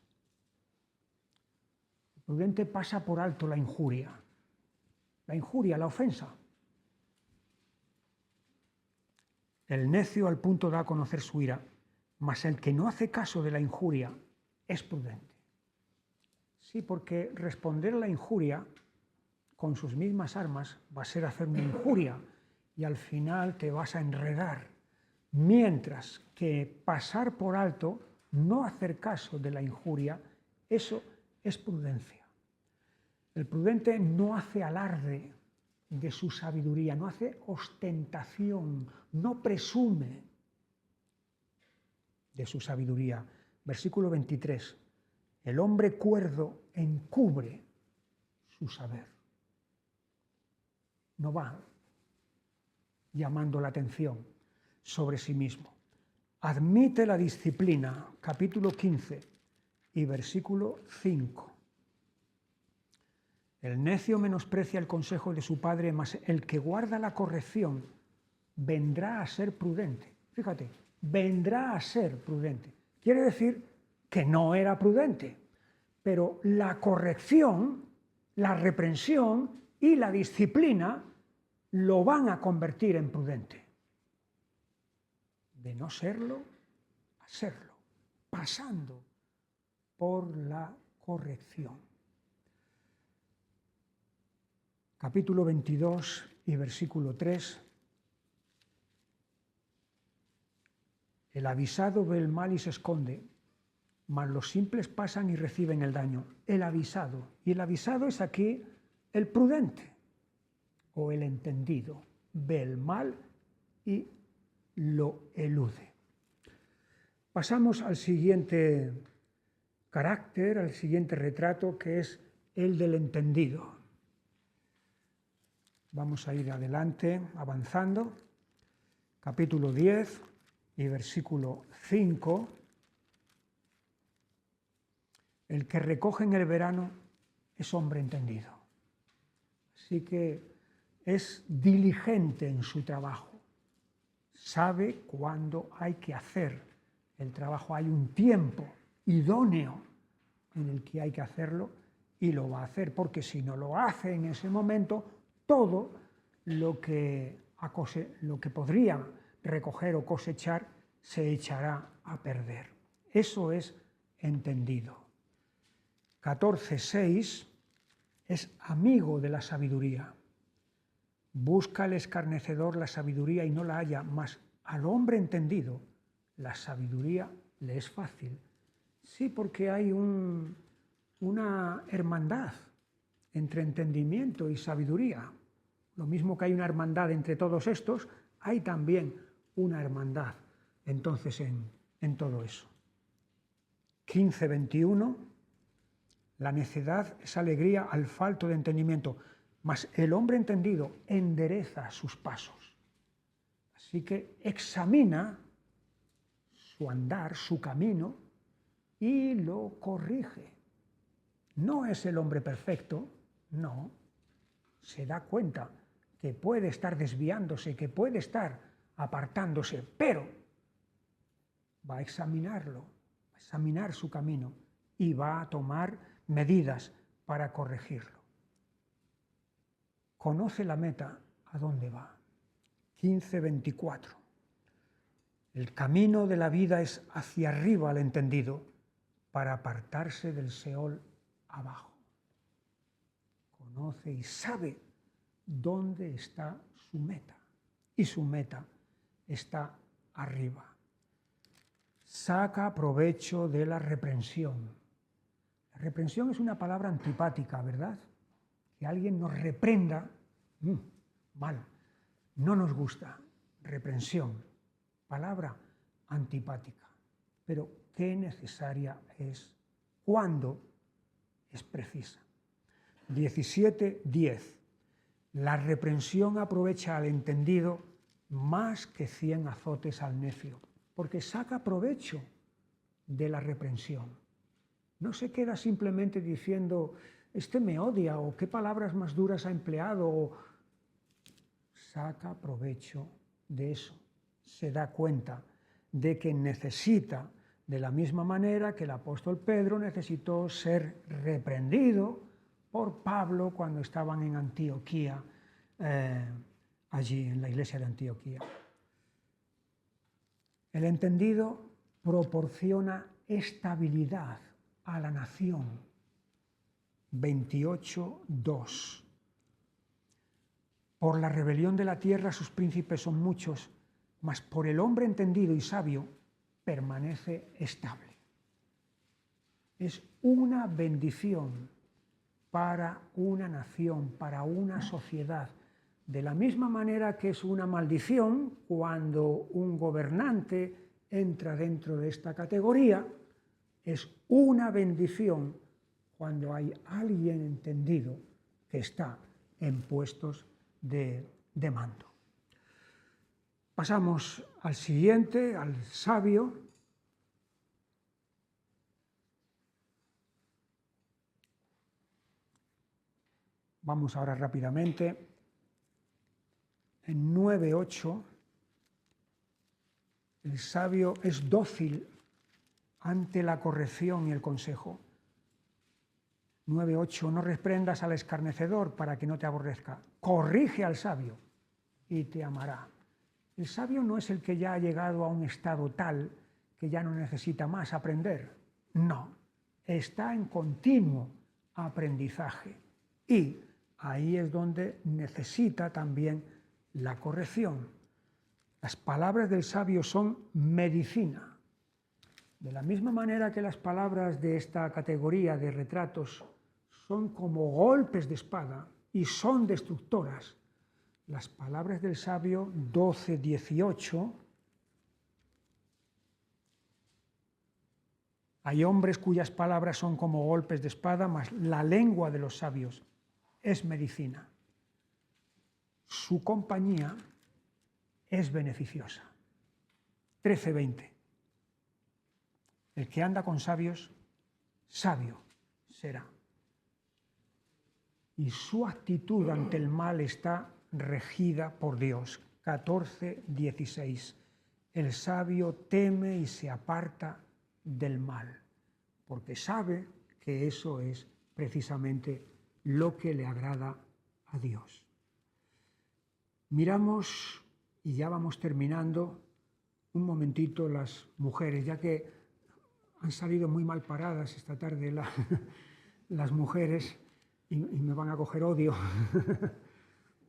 El prudente pasa por alto la injuria, la ofensa. El necio al punto da a conocer su ira, mas el que no hace caso de la injuria es prudente. Sí, porque responder a la injuria con sus mismas armas va a ser hacer una injuria y al final te vas a enredar. Mientras que pasar por alto, no hacer caso de la injuria, eso es prudencia. El prudente no hace alarde de su sabiduría, no hace ostentación, no presume de su sabiduría. Versículo 23. El hombre cuerdo encubre su saber. No va llamando la atención sobre sí mismo. Admite la disciplina, capítulo 15 y versículo 5. El necio menosprecia el consejo de su padre, mas el que guarda la corrección vendrá a ser prudente. Fíjate, vendrá a ser prudente. Quiere decir que no era prudente, pero la corrección, la reprensión y la disciplina lo van a convertir en prudente. De no serlo a serlo, pasando por la corrección. Capítulo 22 y versículo 3. El avisado ve el mal y se esconde, mas los simples pasan y reciben el daño. El avisado. Y el avisado es aquí el prudente o el entendido. Ve el mal y lo elude. Pasamos al siguiente carácter, al siguiente retrato, que es el del entendido. Vamos a ir adelante, avanzando. Capítulo 10 y versículo 5. El que recoge en el verano es hombre entendido. Así que es diligente en su trabajo. Sabe cuándo hay que hacer el trabajo. Hay un tiempo idóneo en el que hay que hacerlo y lo va a hacer, porque si no lo hace en ese momento, todo lo que podría recoger o cosechar se echará a perder. Eso es entendido. 14:6 es amigo de la sabiduría. Busca el escarnecedor la sabiduría y no la halla, mas al hombre entendido la sabiduría le es fácil. Sí, porque hay una hermandad entre entendimiento y sabiduría. Lo mismo que hay una hermandad entre todos estos, hay también una hermandad entonces en todo eso. 15:21, la necedad es alegría al falto de entendimiento, mas el hombre entendido endereza sus pasos. Así que examina su andar, su camino, y lo corrige. No es el hombre perfecto, no. Se da cuenta que puede estar desviándose, que puede estar apartándose, pero va a examinarlo, va a examinar su camino y va a tomar medidas para corregirlo. Conoce la meta, a dónde va. 15:24. El camino de la vida es hacia arriba al entendido, para apartarse del Seol abajo. Conoce y sabe dónde está su meta, y su meta está arriba. Saca provecho de la reprensión. La reprensión es una palabra antipática, ¿verdad? Que alguien nos reprenda, mal, no nos gusta. Reprensión, palabra antipática, pero qué necesaria es cuando es precisa. 17:10. La reprensión aprovecha al entendido más que 100 azotes al necio, porque saca provecho de la reprensión. No se queda simplemente diciendo, este me odia, o qué palabras más duras ha empleado, o saca provecho de eso. Se da cuenta de que necesita, de la misma manera que el apóstol Pedro necesitó ser reprendido por Pablo cuando estaban en Antioquía, allí en la iglesia de Antioquía. El entendido proporciona estabilidad a la nación. 28:2. Por la rebelión de la tierra sus príncipes son muchos, mas por el hombre entendido y sabio permanece estable. Es una bendición para una nación, para una sociedad, de la misma manera que es una maldición cuando un gobernante entra dentro de esta categoría, es una bendición cuando hay alguien entendido que está en puestos de mando. Pasamos al siguiente, al sabio. Vamos ahora rápidamente. En 9:8, el sabio es dócil ante la corrección y el consejo. 9:8, no reprendas al escarnecedor para que no te aborrezca. Corrige al sabio y te amará. El sabio no es el que ya ha llegado a un estado tal que ya no necesita más aprender. No, está en continuo aprendizaje y ahí es donde necesita también la corrección. Las palabras del sabio son medicina. De la misma manera que las palabras de esta categoría de retratos son como golpes de espada y son destructoras, las palabras del sabio 12:18. Hay hombres cuyas palabras son como golpes de espada, mas la lengua de los sabios es medicina. Su compañía es beneficiosa. 13:20. El que anda con sabios, sabio será. Y su actitud ante el mal está regida por Dios. 14:16. El sabio teme y se aparta del mal, porque sabe que eso es precisamente lo que le agrada a Dios. Miramos, y ya vamos terminando, un momentito las mujeres, ya que han salido muy mal paradas esta tarde las mujeres y me van a coger odio,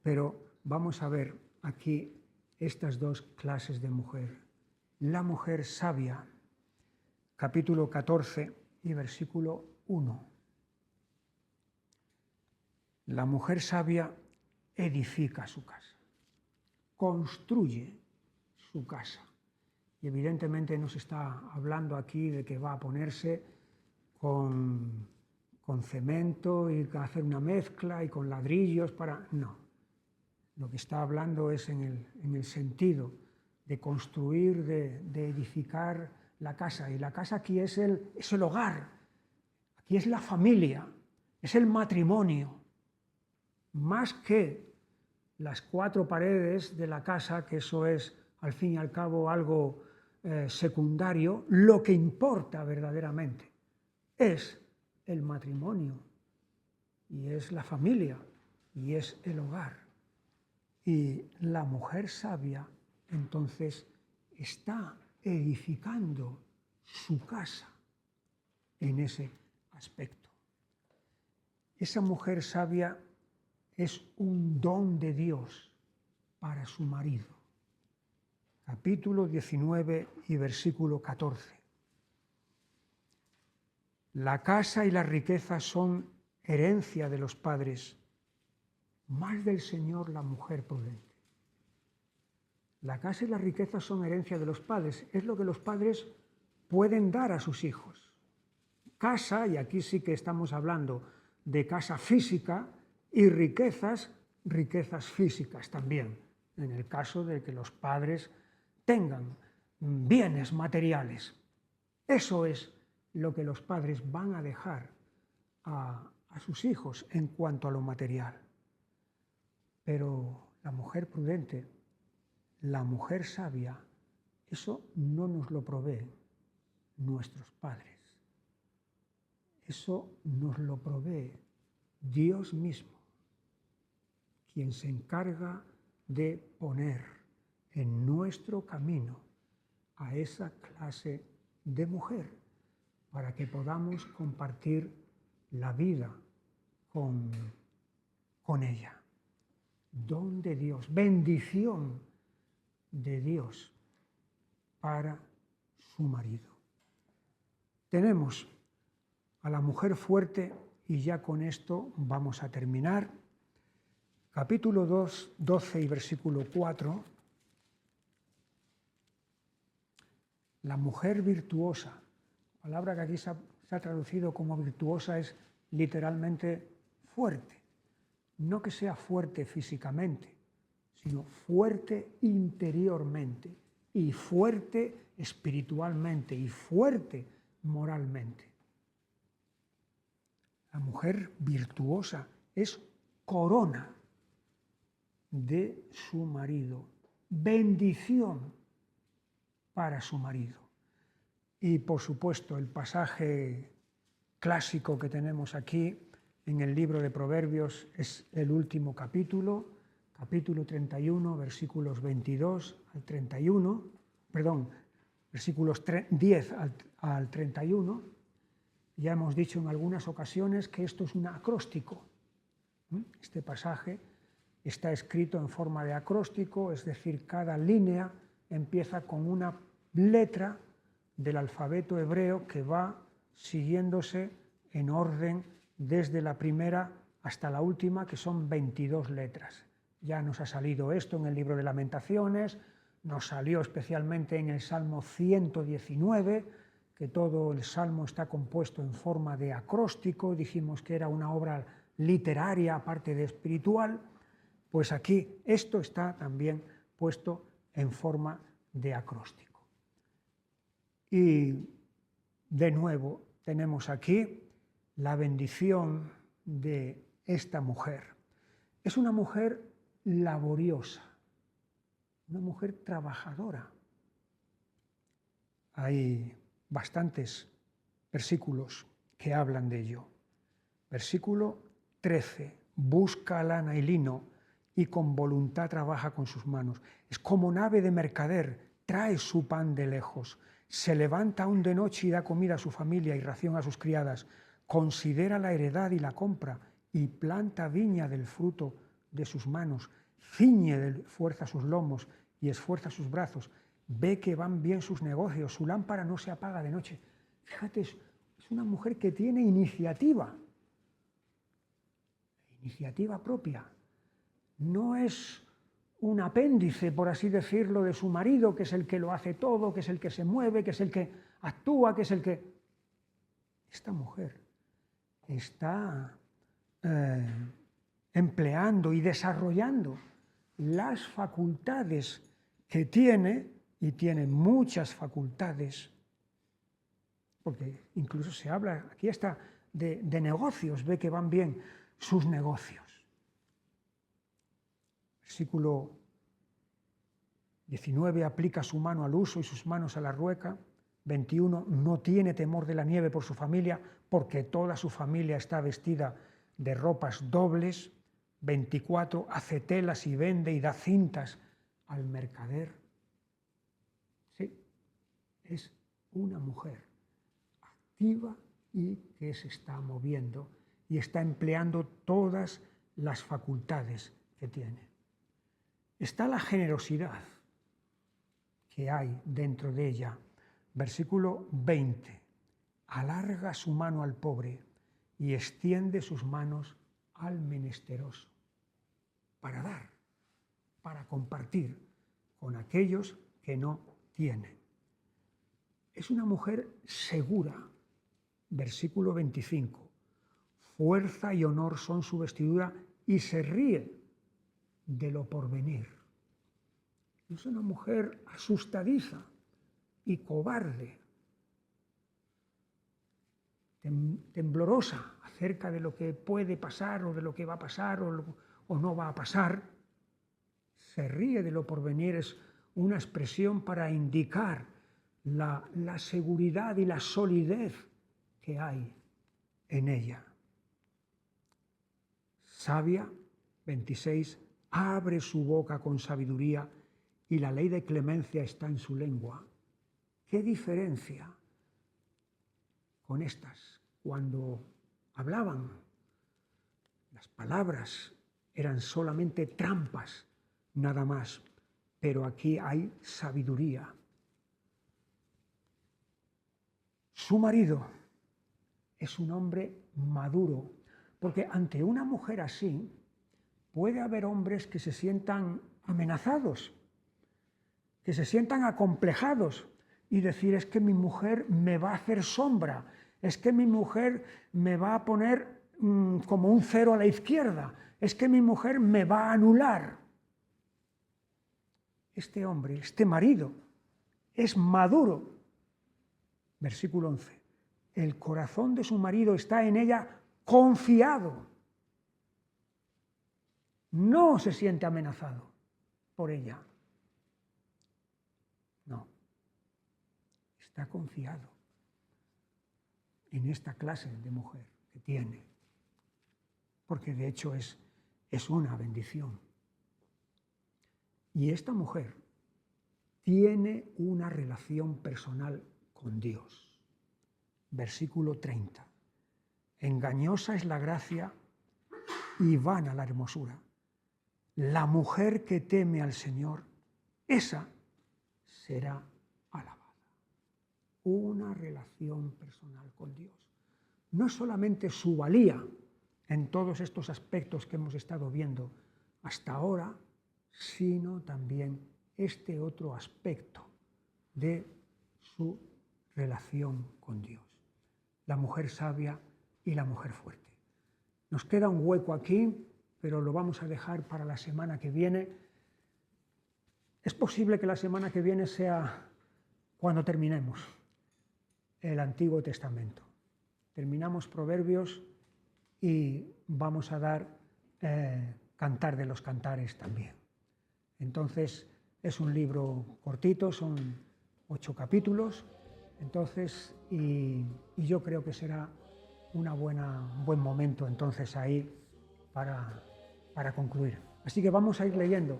pero vamos a ver aquí estas dos clases de mujer. La mujer sabia, capítulo 14 y versículo 1. La mujer sabia edifica su casa, construye su casa. Y evidentemente no se está hablando aquí de que va a ponerse con cemento y hacer una mezcla y con ladrillos para... No. Lo que está hablando es en el sentido de construir, de edificar la casa. Y la casa aquí es el hogar, aquí es la familia, es el matrimonio. Más que las 4 paredes de la casa, que eso es al fin y al cabo algo secundario. Lo que importa verdaderamente es el matrimonio, y es la familia, y es el hogar. Y la mujer sabia entonces está edificando su casa en ese aspecto. Esa mujer sabia es un don de Dios para su marido. Capítulo 19 y versículo 14. La casa y las riquezas son herencia de los padres, más del Señor la mujer prudente. La casa y las riquezas son herencia de los padres, es lo que los padres pueden dar a sus hijos. Casa, y aquí sí que estamos hablando de casa física, y riquezas físicas también, en el caso de que los padres tengan bienes materiales. Eso es lo que los padres van a dejar a sus hijos en cuanto a lo material. Pero la mujer prudente, la mujer sabia, eso no nos lo proveen nuestros padres. Eso nos lo provee Dios mismo, quien se encarga de poner en nuestro camino a esa clase de mujer para que podamos compartir la vida con ella. Don de Dios, bendición de Dios para su marido. Tenemos a la mujer fuerte, y ya con esto vamos a terminar. Capítulo 2, 12 y versículo 4. La mujer virtuosa, palabra que aquí se ha traducido como virtuosa, es literalmente fuerte. No que sea fuerte físicamente, sino fuerte interiormente, y fuerte espiritualmente, y fuerte moralmente. La mujer virtuosa es corona de su marido, bendición para su marido. Y por supuesto el pasaje clásico que tenemos aquí en el libro de Proverbios es el último capítulo 31, versículos 22 al 31, perdón, versículos 10 al 31. Ya hemos dicho en algunas ocasiones que esto es un acróstico. Este pasaje está escrito en forma de acróstico, es decir, cada línea empieza con una letra del alfabeto hebreo que va siguiéndose en orden desde la primera hasta la última, que son 22 letras. Ya nos ha salido esto en el libro de Lamentaciones, nos salió especialmente en el Salmo 119, que todo el Salmo está compuesto en forma de acróstico. Dijimos que era una obra literaria aparte de espiritual. Pues aquí esto está también puesto en forma de acróstico. Y de nuevo tenemos aquí la bendición de esta mujer. Es una mujer laboriosa, una mujer trabajadora. Hay bastantes versículos que hablan de ello. Versículo 13, busca lana y lino y con voluntad trabaja con sus manos. Es como nave de mercader, trae su pan de lejos. Se levanta aún de noche y da comida a su familia y ración a sus criadas. Considera la heredad y la compra y planta viña del fruto de sus manos. Ciñe de fuerza sus lomos y esfuerza sus brazos. Ve que van bien sus negocios, su lámpara no se apaga de noche. Fíjate, es una mujer que tiene iniciativa propia. No es un apéndice, por así decirlo, de su marido, que es el que lo hace todo, que es el que se mueve, que es el que actúa, que es el que... Esta mujer está empleando y desarrollando las facultades que tiene, y tiene muchas facultades, porque incluso se habla, aquí está, de negocios, ve que van bien sus negocios. Versículo 19, aplica su mano al uso y sus manos a la rueca. 21, no tiene temor de la nieve por su familia, porque toda su familia está vestida de ropas dobles. 24, hace telas y vende y da cintas al mercader. Sí, es una mujer activa y que se está moviendo y está empleando todas las facultades que tiene. Está la generosidad que hay dentro de ella. Versículo 20. Alarga su mano al pobre y extiende sus manos al menesteroso, para dar, para compartir con aquellos que no tienen. Es una mujer segura. Versículo 25. Fuerza y honor son su vestidura y se ríe de lo porvenir. Es una mujer asustadiza y cobarde, temblorosa acerca de lo que puede pasar o de lo que va a pasar o no va a pasar. Se ríe de lo porvenir es una expresión para indicar la seguridad y la solidez que hay en ella. Sabia, 26, abre su boca con sabiduría y la ley de clemencia está en su lengua. ¿Qué diferencia con estas? Cuando hablaban, las palabras eran solamente trampas, nada más, pero aquí hay sabiduría. Su marido es un hombre maduro, porque ante una mujer así puede haber hombres que se sientan amenazados, que se sientan acomplejados y decir, es que mi mujer me va a hacer sombra, es que mi mujer me va a poner como un cero a la izquierda, es que mi mujer me va a anular. Este hombre, este marido, es maduro. Versículo 11. El corazón de su marido está en ella confiado. No se siente amenazado por ella. No. Está confiado en esta clase de mujer que tiene. Porque de hecho es una bendición. Y esta mujer tiene una relación personal con Dios. Versículo 30. Engañosa es la gracia y vana la hermosura. La mujer que teme al Señor, esa será alabada. Una relación personal con Dios. No solamente su valía en todos estos aspectos que hemos estado viendo hasta ahora, sino también este otro aspecto de su relación con Dios. La mujer sabia y la mujer fuerte. Nos queda un hueco aquí, pero lo vamos a dejar para la semana que viene. Es posible que la semana que viene sea cuando terminemos el Antiguo Testamento. Terminamos Proverbios y vamos a dar Cantar de los Cantares también. Entonces, es un libro cortito, son 8 capítulos, entonces, y yo creo que será un buen momento entonces ahí para concluir. Así que vamos a ir leyendo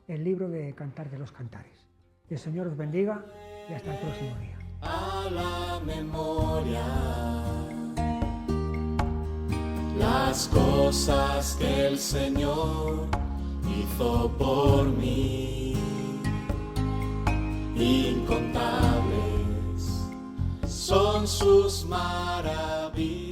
el libro de Cantar de los Cantares. Que el Señor os bendiga y hasta el próximo día. A la memoria las cosas que el Señor hizo por mí, incontables son sus maravillas.